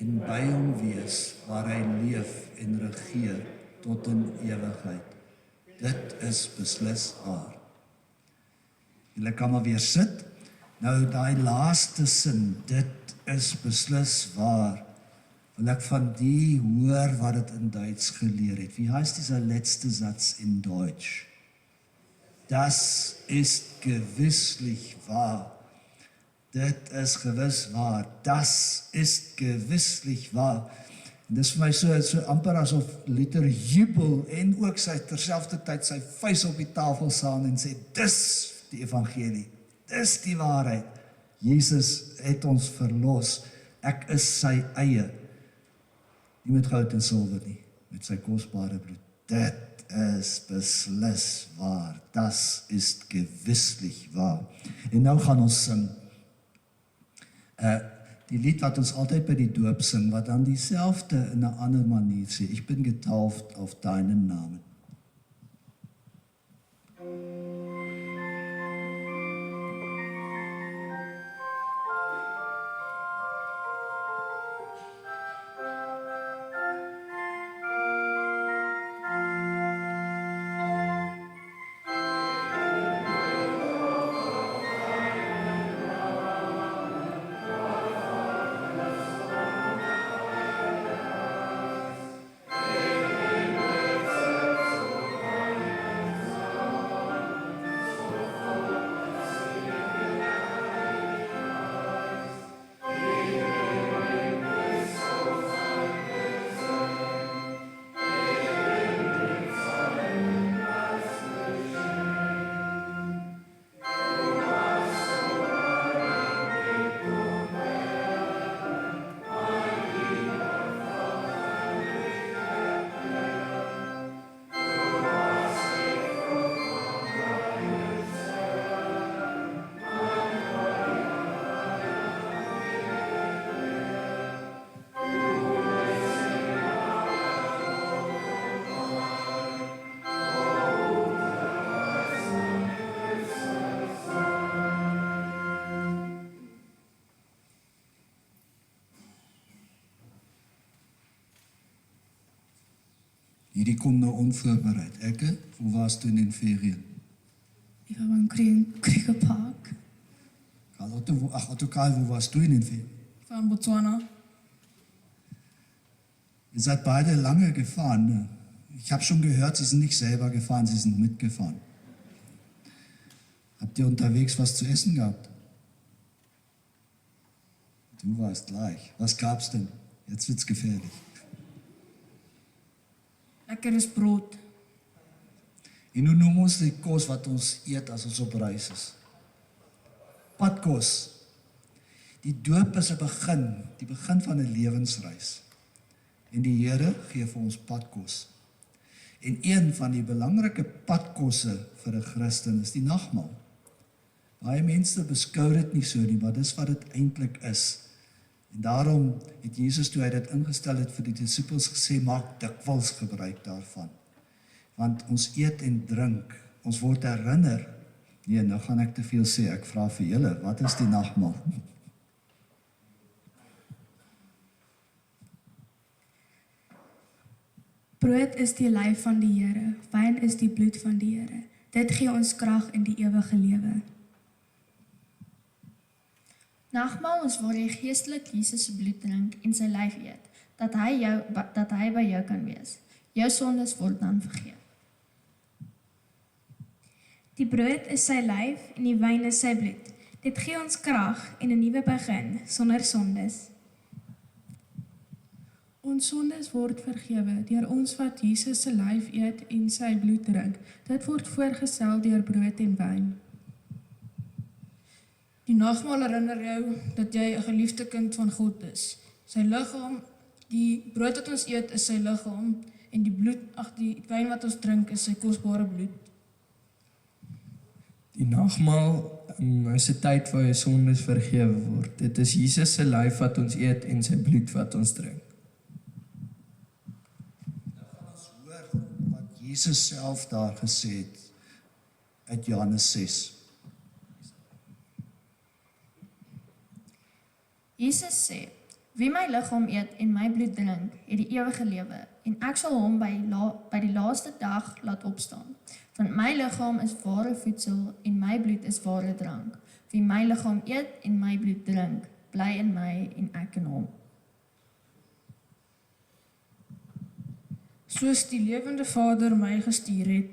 en by hom wees waar hy leef en regeer tot in ewigheid. Dit is beslis waar. Julle kan maar weer sit. Nou daai laaste sin, dit is beslis waar. Wil ek van die hoor wat dit in Duits geleer het. Wie heißt dieser letzte Satz in Deutsch? Das ist gewisslich wahr. Dit is gewis waar. Das ist gewisslich wahr. En dis vir my so amper asof Luther jubel en ook sy terselfdertyd sy vuis op die tafel slaan en sê, dis die evangelie, dis die waarheid. Jesus het ons verlos. Ek is sy eie. Nie met goud en silwer nie, met sy kosbare bloed. Dit is beslis waar. Das ist gewisslich wahr. En nou gaan ons sing. Die lied wat ons altyd by die doop sing, wat dan dieselfde in 'n ander manier sê, ich bin getauft auf deinen Namen. Hierdie kom nou onvoorbereid. Ekke, wo warst du in den Ferien? Ich war beim Kriegerpark. Otto Karl, wo warst du in den Ferien? Ich war in Botswana. Ihr seid beide lange gefahren. Ne? Ich habe schon gehört, Sie sind nicht selber gefahren, Sie sind mitgefahren. Habt ihr unterwegs was zu essen gehabt? Du warst gleich. Was gab's denn? Jetzt wird's gefährlich. Lekkeres brood. En hoe noem ons die kos wat ons eet as ons op reis is? Padkos. Die doop is 'n begin, die begin van 'n lewensreis. En die Here gee vir ons padkos. En een van die belangrike padkosse vir 'n Christen is die nagmaal. Baie mense beskou dit nie so nie, maar dis wat dit eintlik is. En daarom het Jesus, toe hy dit ingestel het vir die disippels, gesê, maak dikwels gebruik daarvan. Want ons eet en drink, ons word herinner. Nee, nou gaan ek te veel sê, ek vra vir julle, wat is die nagmaal? Brood is die lyf van die Here, wyn is die bloed van die Here. Dit gee ons krag in die ewige lewe. Nagmaal is waar jy geestelik Jesus se bloed drink en sy lyf eet, dat hy by jou kan wees. Jou sondes word dan vergeef. Die brood is sy lyf en die wyn is sy bloed. Dit gee ons krag en 'n nuwe begin sonder sondes. Ons sondes word vergewe deur ons wat Jesus se lyf eet en sy bloed drink. Dit word voorgestel deur brood en wyn. Die nagmaal herinner jou dat jy 'n geliefde kind van God is. Sy liggaam, die brood wat ons eet is sy liggaam en die wyn wat ons drink is sy kosbare bloed. Die nagmaal is 'n tyd waar jou sondes vergewe word. Dit is Jesus se lyf wat ons eet en sy bloed wat ons drink. Wat Jesus self daar gesê het uit Johannes 6. Jesus sê, wie my liggaam eet en my bloed drink, het die ewige lewe, en ek sal hom by die laaste dag laat opstaan. Want my liggaam is ware voedsel en my bloed is ware drank. Wie my liggaam eet en my bloed drink, bly in my en ek in hom. Soos die lewende Vader my gestuur het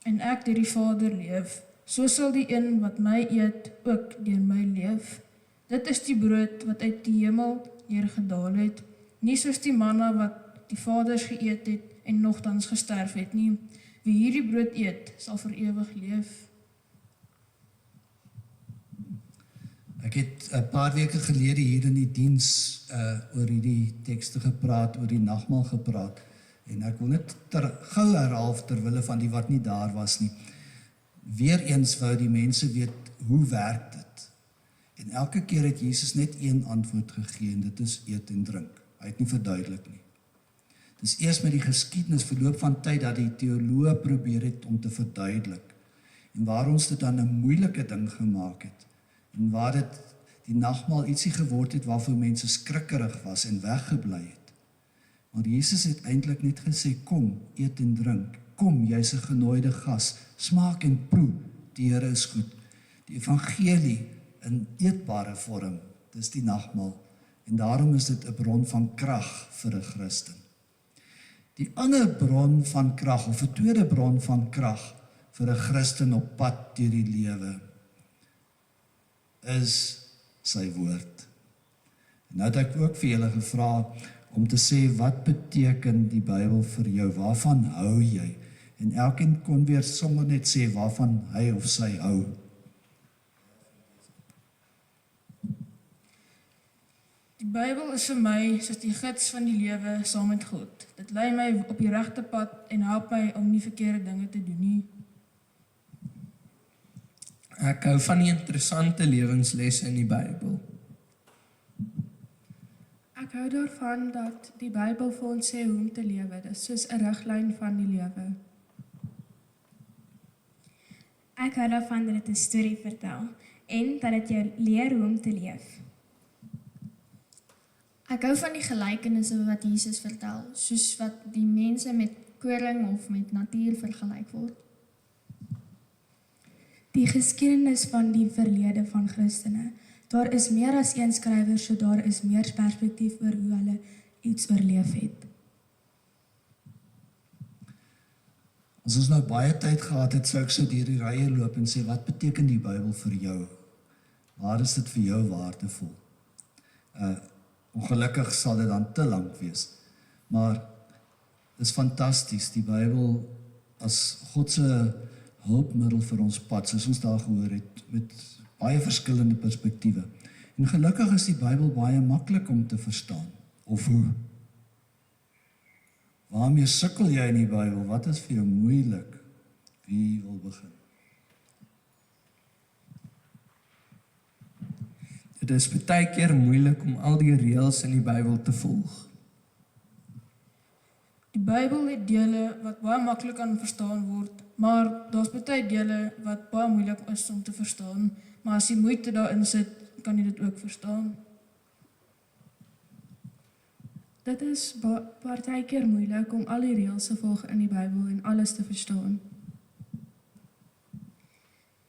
en ek deur die Vader leef, so sal die een wat my eet ook deur my leef. Dit is die brood wat uit die hemel neergedaal het, nie soos die manna wat die vaders geëet het en nogtans gesterf het nie. Wie hierdie brood eet, sal vir ewig leef. Ek het 'n paar weke gelede hier in die diens oor hierdie tekste gepraat, oor die nagmaal gepraat. En ek wil net gou herhaal terwille van die wat nie daar was nie. Weereens wou die mense weet, hoe werk dit? En elke keer het Jesus net een antwoord gegee en dit is eet en drink. Hy het nie verduidelik nie. Dis eers met die geskiedenis verloop van tyd dat die teoloë probeer het om te verduidelik. En waar ons dit dan 'n moeilike ding gemaak het. En waar dit die nagmaal ietsie geword het waarvoor mense skrikkerig was en weggebly het. Maar Jesus het eintlik net gesê, kom, eet en drink. Kom, jy's 'n genooide gas. Smaak en proe, die Here is goed. Die evangelie in eetbare vorm, dis die nagmaal. En daarom is dit 'n bron van krag vir 'n Christen. Die ander bron van krag, of 'n tweede bron van krag vir 'n Christen op pad deur die lewe, is sy woord. En nou het ek ook vir julle gevra om te sê, wat beteken die Bybel vir jou? Waarvan hou jy? En elkeen kon weer sommer net sê waarvan hy of sy hou. Die Bybel is vir my soos die gids van die lewe saam met God. Dit lei my op die regte pad en help my om nie verkeerde dinge te doen nie. Ek hou van die interessante lewenslesse in die Bybel. Ek hou daarvan dat die Bybel vir ons sê hoe om te lewe. Dit is soos 'n riglyn van die lewe. Ek hou daarvan dat dit 'n storie vertel en dat dit jou leer hoe om te leef. Ek hou van die gelykenisse wat Jesus vertel, soos wat die mense met koring of met natuur vergelyk word. Die geskiedenis van die verlede van Christene. Daar is meer as een skrywer, so daar is meer perspektief oor hoe hulle iets oorleef het. As ons nou baie tyd gehad het, sou ek so deur die rye loop en sê, wat beteken die Bybel vir jou? Waar is dit vir jou waardevol? Ongelukkig sal dit dan te lank wees. Maar dit is fantasties, die Bybel as God se hulpmiddel vir ons pad, soos ons daar gehoor het, met baie verskillende perspektiewe. En gelukkig is die Bybel baie maklik om te verstaan. Of hoe? Waarmee sukkel jy in die Bybel? Wat is vir jou moeilik? Wie wil begin? Dit is baie keer moeilik om al die reëls in die Bybel te volg. Die Bybel het dele wat baie maklik kan verstaan word, maar daar's baie dele wat baie moeilik is om te verstaan, maar as jy moeite daarin sit, kan jy dit ook verstaan. Dit is partykeer moeilik om al die reëls te volg in die Bybel en alles te verstaan.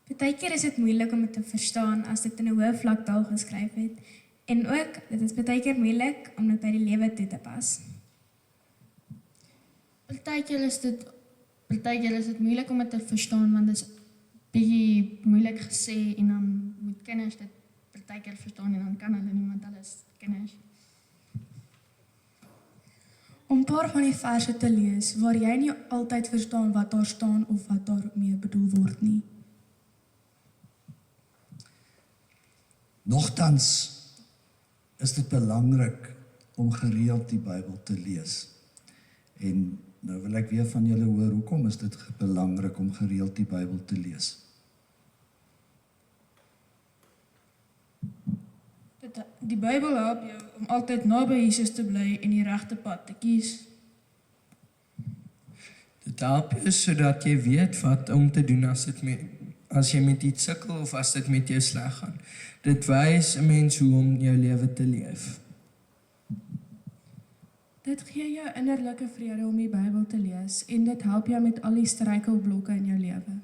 Partykeer is dit moeilik om dit te verstaan as dit in 'n hoë vlaktaal geskryf het. En ook, dit is partykeer moeilik om dit by die lewe toe te pas. Partykeer is dit moeilik om dit te verstaan want dit is bietjie moeilik gesê en dan moet kinders dit partykeer verstaan en dan kan hulle nie want hulle is kinders. Om 'n paar van die verse te lees waar jy nie altyd verstaan wat daar staan of wat daarmee bedoel word nie. Nogtans is dit belangrik om gereeld die Bybel te lees. En nou wil ek weer van julle hoor, hoekom is dit belangrik om gereeld die Bybel te lees? Die Bybel help jou om altyd naby Jesus te bly en die regte pad te kies. Dit help jou sodat jy weet wat om te doen as jy met iets sukkel of as dit met jou sleg gaan. Dit wys 'n mens hoe om jou lewe te leef. Dit gee jou innerlike vrede om die Bybel te lees en dit help jou met al die struikelblokke in jou lewe.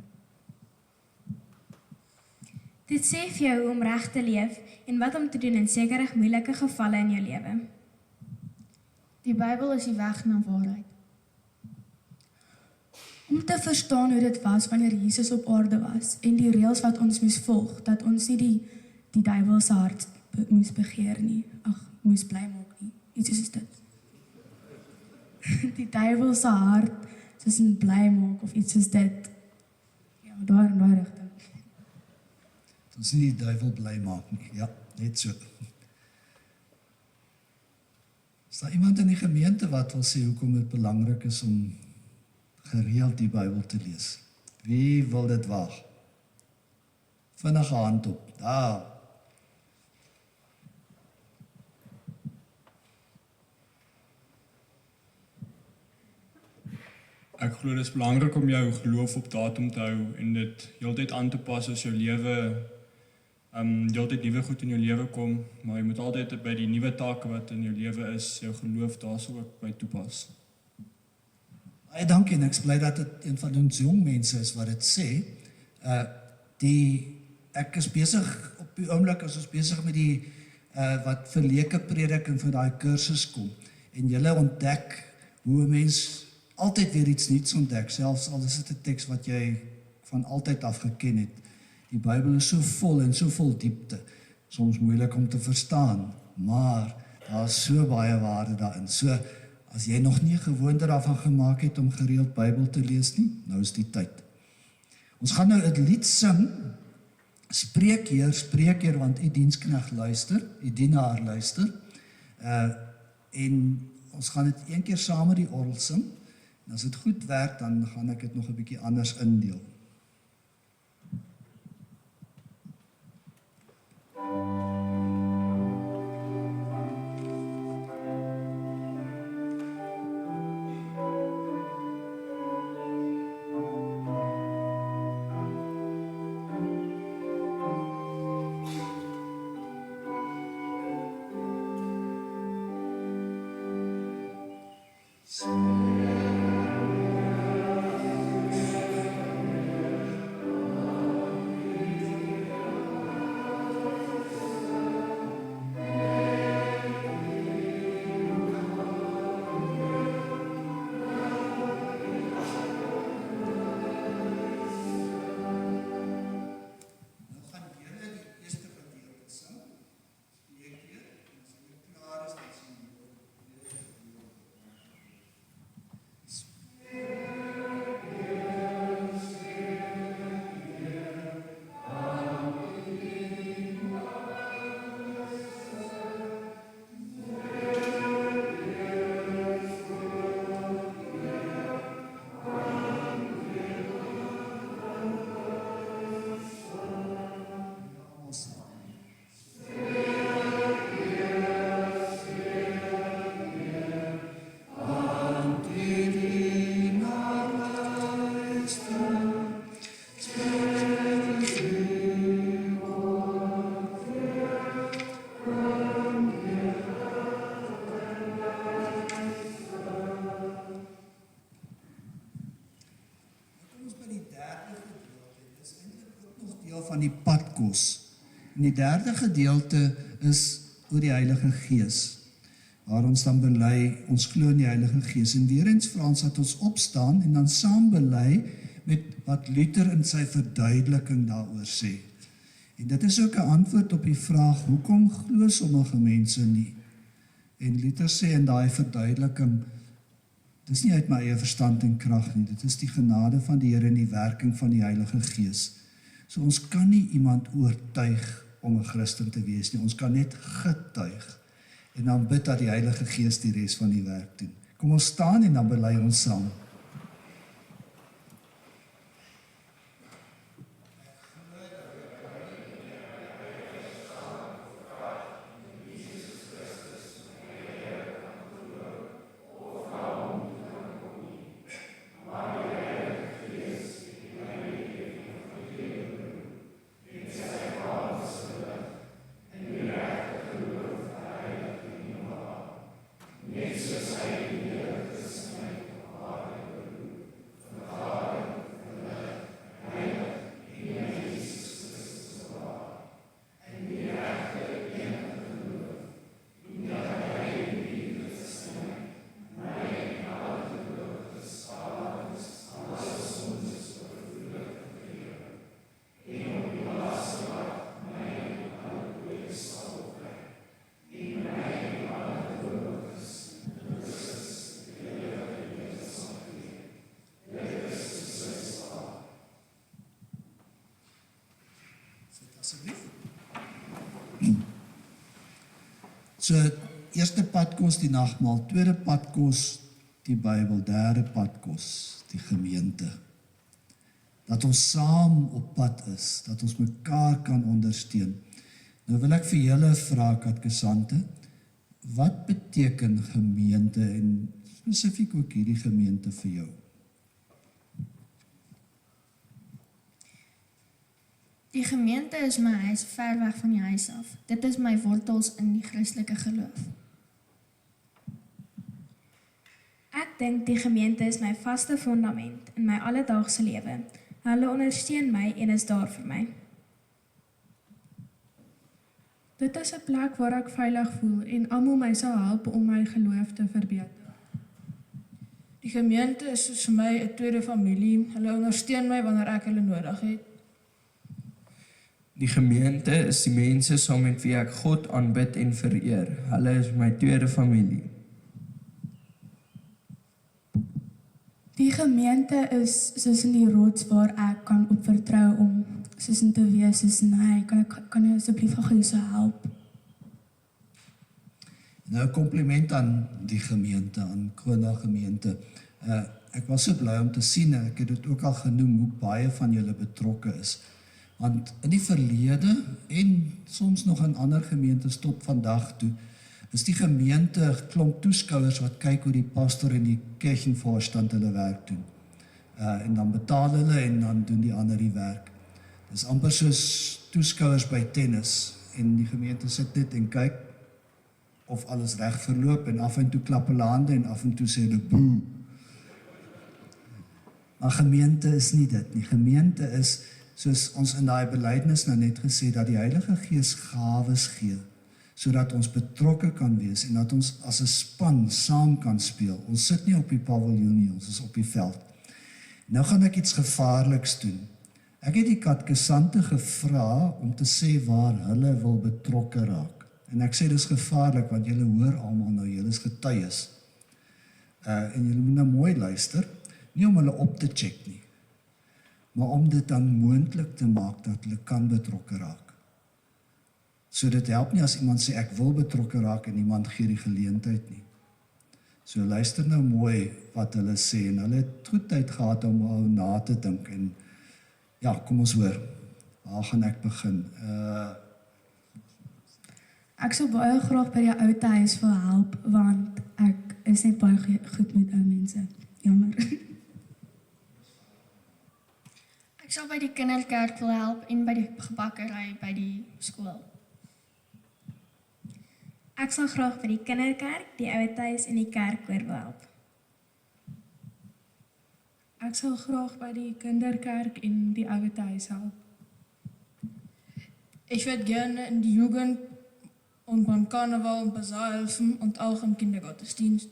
Dit sê vir jou hoe om reg te leef en wat om te doen in sekere moeilike gevalle in jou lewe. Die Bybel is die weg na waarheid. Om te verstaan hoe dit was wanneer Jesus op aarde was en die reëls wat ons moes volg, dat ons nie die duiwel se hart moes begeer nie. Moes bly maak nie. Iets is dit. Die duiwel se hart soos in bly maak of iets is dit. Ja, daar in daai rigting. Ons nie die duiwel bly maak nie. Ja, net so. Is daar iemand in die gemeente wat wil sê hoekom dit belangrik is om gereeld die Bybel te lees? Wie wil dit waag? Vinnige hand op. Daar. Ek glo dit is belangrik om jou geloof op datum te hou en dit heeltyd aan te pas as jou lewe heeltyd nuwe goed in jou lewe kom, maar jy moet altyd by die nuwe take wat in jou lewe is, jou geloof daarso ook by toepas. Baie dankie en ek is bly dat dit een van ons jong mense is wat dit sê. Ek is besig op die oomblik as ons besig met die wat verleke prediking van daai kursus kom en julle ontdek hoe 'n mens altyd weer iets nuuts ontdek, selfs al is dit 'n teks wat jy van altyd af geken het. Die Bybel is so vol en so vol diepte, soms moeilik om te verstaan, maar daar is so baie waarde daarin. So, as jy nog nie 'n gewoonte daarvan gemaak het om gereeld Bybel te lees nie, nou is die tyd. Ons gaan nou 'n lied sing, spreek Heer, want u diensknegt luister, u dienaar luister, en ons gaan dit een keer saam met die orgel sing, en as dit goed werk, dan gaan ek dit nog 'n bietjie anders indeel. padkos. En die derde gedeelte is oor die Heilige Gees, waar ons dan bely, ons glo in die Heilige Gees. En weer eens vra ons dat ons opstaan en dan saam bely met wat Luther in sy verduideliking daaroor sê. En dit is ook 'n antwoord op die vraag, hoekom glo sommige mense nie? En Luther sê in daai verduideliking, dit is nie uit my eie verstand en krag nie, dit is die genade van die Here en die werking van die Heilige Gees. So ons kan nie iemand oortuig om 'n Christen te wees nie, ons kan net getuig. En dan bid dat die Heilige Gees die res van die werk doen. Kom ons staan en dan bely ons saam. So, eerste padkos die nagmaal, tweede padkos die Bybel, derde padkos die gemeente. Dat ons saam op pad is, dat ons mekaar kan ondersteun. Nou wil ek vir julle vra, katkesante, wat beteken gemeente en spesifiek ook hierdie gemeente vir jou? Die gemeente is my huis ver weg van die huis af. Dit is my wortels in die Christelike geloof. Ek dink die gemeente is my vaste fondament in my alledaagse lewe. Hulle ondersteun my en is daar vir my. Dit is 'n plek waar ek veilig voel en almal my sal help om my geloof te verbeter. Die gemeente is soos vir my 'n tweede familie. Hulle ondersteun my wanneer ek hulle nodig het. Die gemeente is die mense saam met wie ek God aanbid en vereer. Hulle is my tweede familie. Die gemeente is soos in die rots waar ek kan op vertrou om soos in te wees, soos in hy, kan jy asseblief gou so help? Nou, 'n kompliment aan die gemeente, aan Kona gemeente. Ek was so bly om te sien, en ek het dit ook al genoem, hoe baie van julle betrokke is. Want in die verlede, en soms nog in ander gemeentes tot vandag toe, is die gemeente klomp toeskouers wat kyk hoe die pastor en die kirchenvorstand hulle werk doen. En dan betaal hulle en dan doen die ander die werk. Dis amper soos toeskouers by tennis, en die gemeente sit dit en kyk of alles reg verloop, en af en toe klap hulle hande en af en toe sê hulle boe. Maar gemeente is nie dit nie. Gemeente is, soos ons in daai belydenis nou net gesê, dat die Heilige Gees gawes gee, sodat ons betrokke kan wees en dat ons as 'n span saam kan speel. Ons sit nie op die paviljoen nie, ons is op die veld. Nou gaan ek iets gevaarliks doen. Ek het die katkesante gevra om te sê waar hulle wil betrokke raak. En ek sê dis gevaarlik, want julle hoor almal nou, julle is getuies. En julle moet nou mooi luister, nie om hulle op te check nie, maar om dit dan moontlik te maak dat hulle kan betrokke raak. So dit help nie as iemand sê ek wil betrokke raak en iemand gee die geleentheid nie. So luister nou mooi wat hulle sê, en hulle het goed tyd gehad om al na te dink, en ja, kom ons hoor, waar gaan ek begin? Ek sou baie graag by die ou huis wil help, want ek is net baie goed met ou mense. Jammer. Ek sal by die kinderkerk wil help en by die gebakkery by die skool. Ek sal graag by die kinderkerk, die ouetehuis en die kerkkoor wil help. Ek sal graag by die kinderkerk en die ouetehuis help. Ich würde gerne in die Jugend und beim Karneval und Basar helfen und auch im Kindergottesdienst.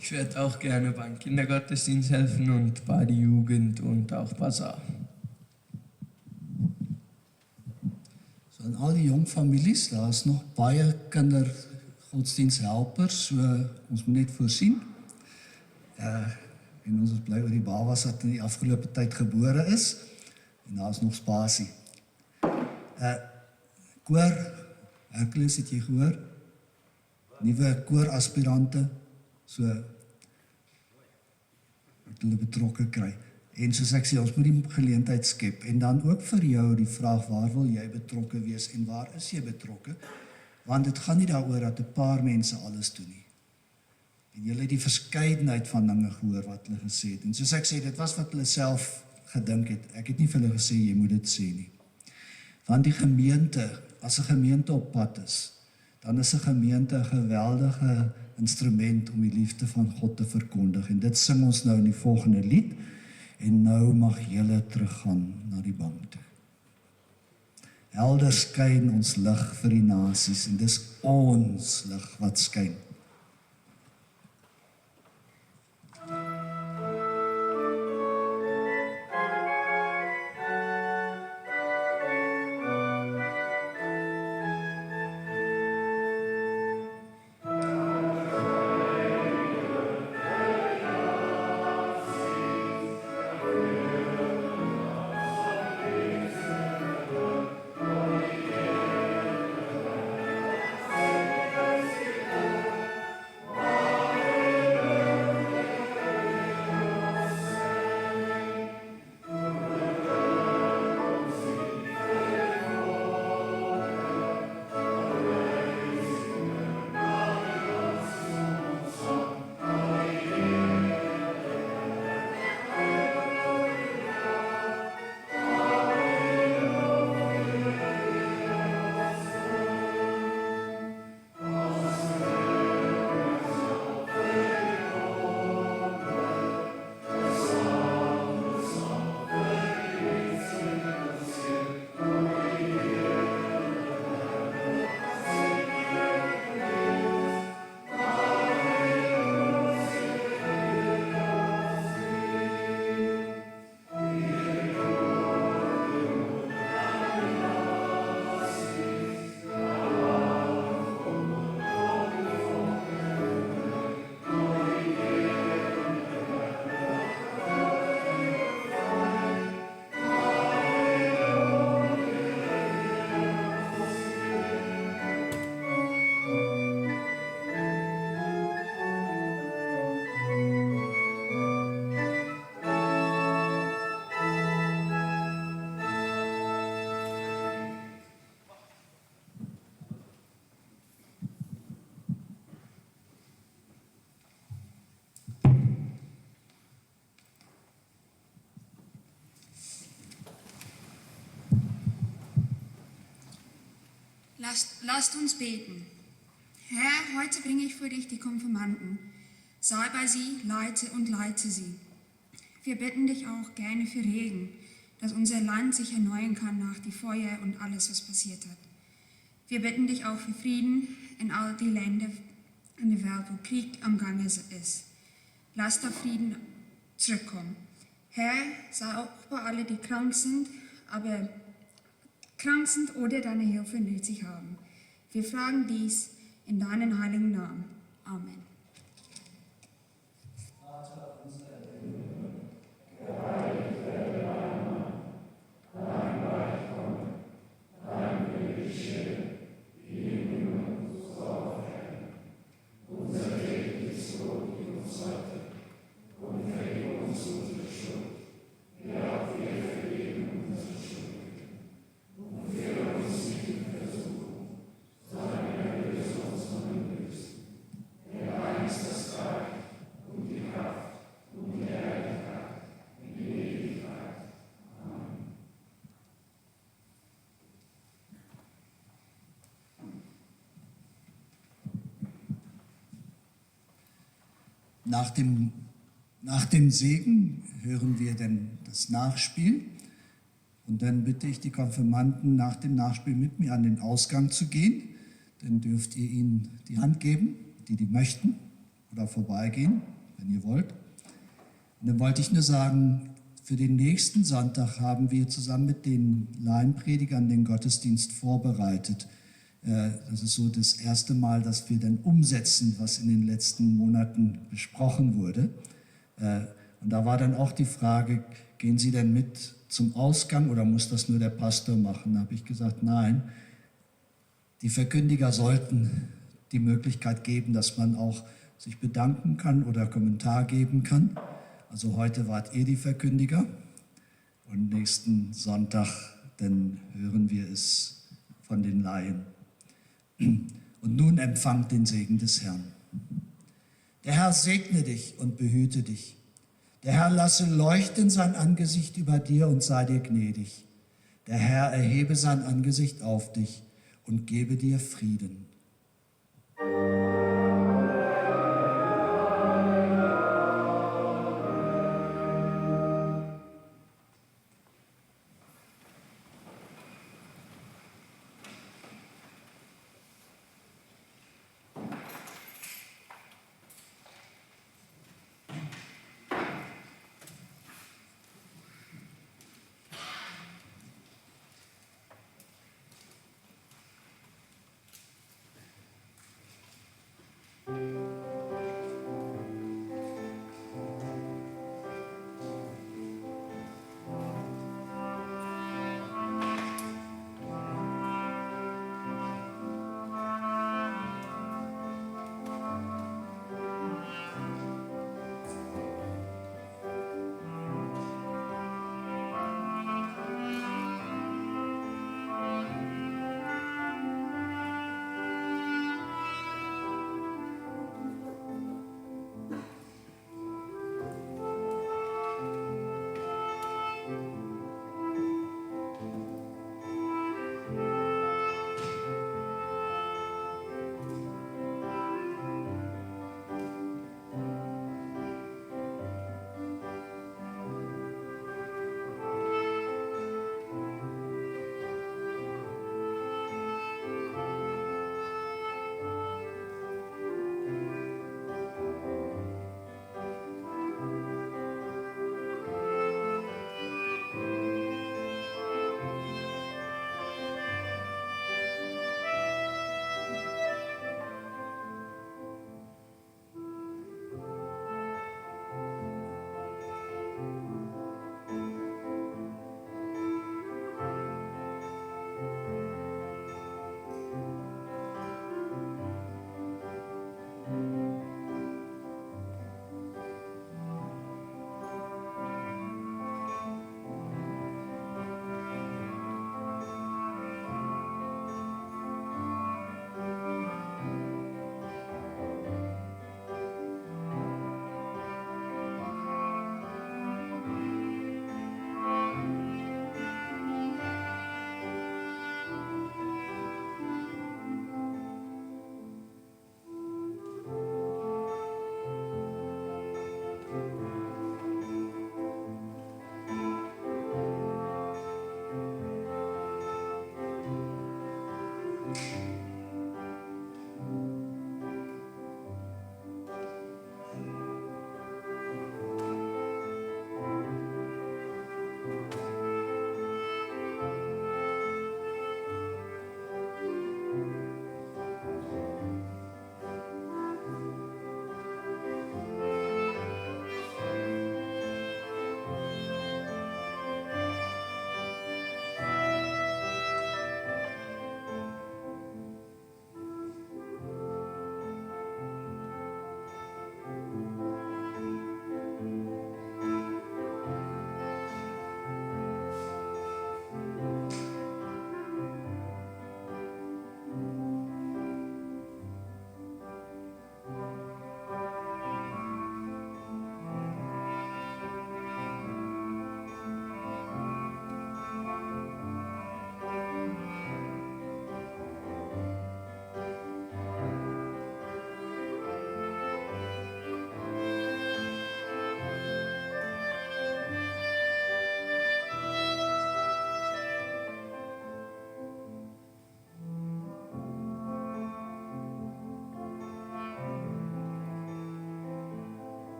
Ich werde auch gerne beim Kindergottesdienst helfen und bei der Jugend und auch Basar. So aan al die jong families, daar is nog baie kindergodsdiensthelpers, so ons moet net voorsien. En ons is bly oor die babas wat in die afgelope tyd gebore is, en daar is nog spasie. Koor, Hercules het jy gehoor? Nuwe kooraspirante, so wat hulle betrokke kry. En soos ek sê, ons moet die geleentheid skep. En dan ook vir jou die vraag, waar wil jy betrokke wees en waar is jy betrokke? Want dit gaan nie daaroor dat 'n paar mense alles doen nie. En julle het die verskeidenheid van dinge gehoor wat hulle gesê het. En soos ek sê, dit was wat hulle self gedink het. Ek het nie vir hulle gesê, jy moet dit sê nie. Want die gemeente, as 'n gemeente op pad is, dan is 'n gemeente 'n geweldige instrument om die liefde van God te verkondig. En dit sing ons nou in die volgende lied. En nou mag julle teruggaan na die bank toe. Helder skyn ons lig vir die nasies en dis ons lig wat skyn. Lasst uns beten. Herr, heute bringe ich vor dich die Konfirmanden. Sei bei sie, leite und leite sie. Wir bitten dich auch gerne für Regen, dass unser Land sich erneuern kann nach die Feuer und alles, was passiert hat. Wir bitten dich auch für Frieden in all die Länder in der Welt, wo Krieg am Gange ist. Lass der Frieden zurückkommen. Herr, sei auch bei allen, die krank sind oder deine Hilfe nötig haben. Wir fragen dies in deinen heiligen Namen. Amen. Nach dem Segen hören wir dann das Nachspiel. Und dann bitte ich die Konfirmanden nach dem Nachspiel mit mir an den Ausgang zu gehen. Dann dürft ihr ihnen die Hand geben, die möchten, oder vorbeigehen, wenn ihr wollt. Und dann wollte ich nur sagen, für den nächsten Sonntag haben wir zusammen mit den Laienpredigern den Gottesdienst vorbereitet. Das ist so das erste Mal, dass wir dann umsetzen, was in den letzten Monaten besprochen wurde. Und da war dann auch die Frage, gehen Sie denn mit zum Ausgang oder muss das nur der Pastor machen? Da habe ich gesagt, nein, die Verkündiger sollten die Möglichkeit geben, dass man auch sich bedanken kann oder Kommentar geben kann. Also heute wart ihr die Verkündiger und nächsten Sonntag, dann hören wir es von den Laien. Und nun empfangt den Segen des Herrn. Der Herr segne dich und behüte dich. Der Herr lasse leuchten sein Angesicht über dir und sei dir gnädig. Der Herr erhebe sein Angesicht auf dich und gebe dir Frieden.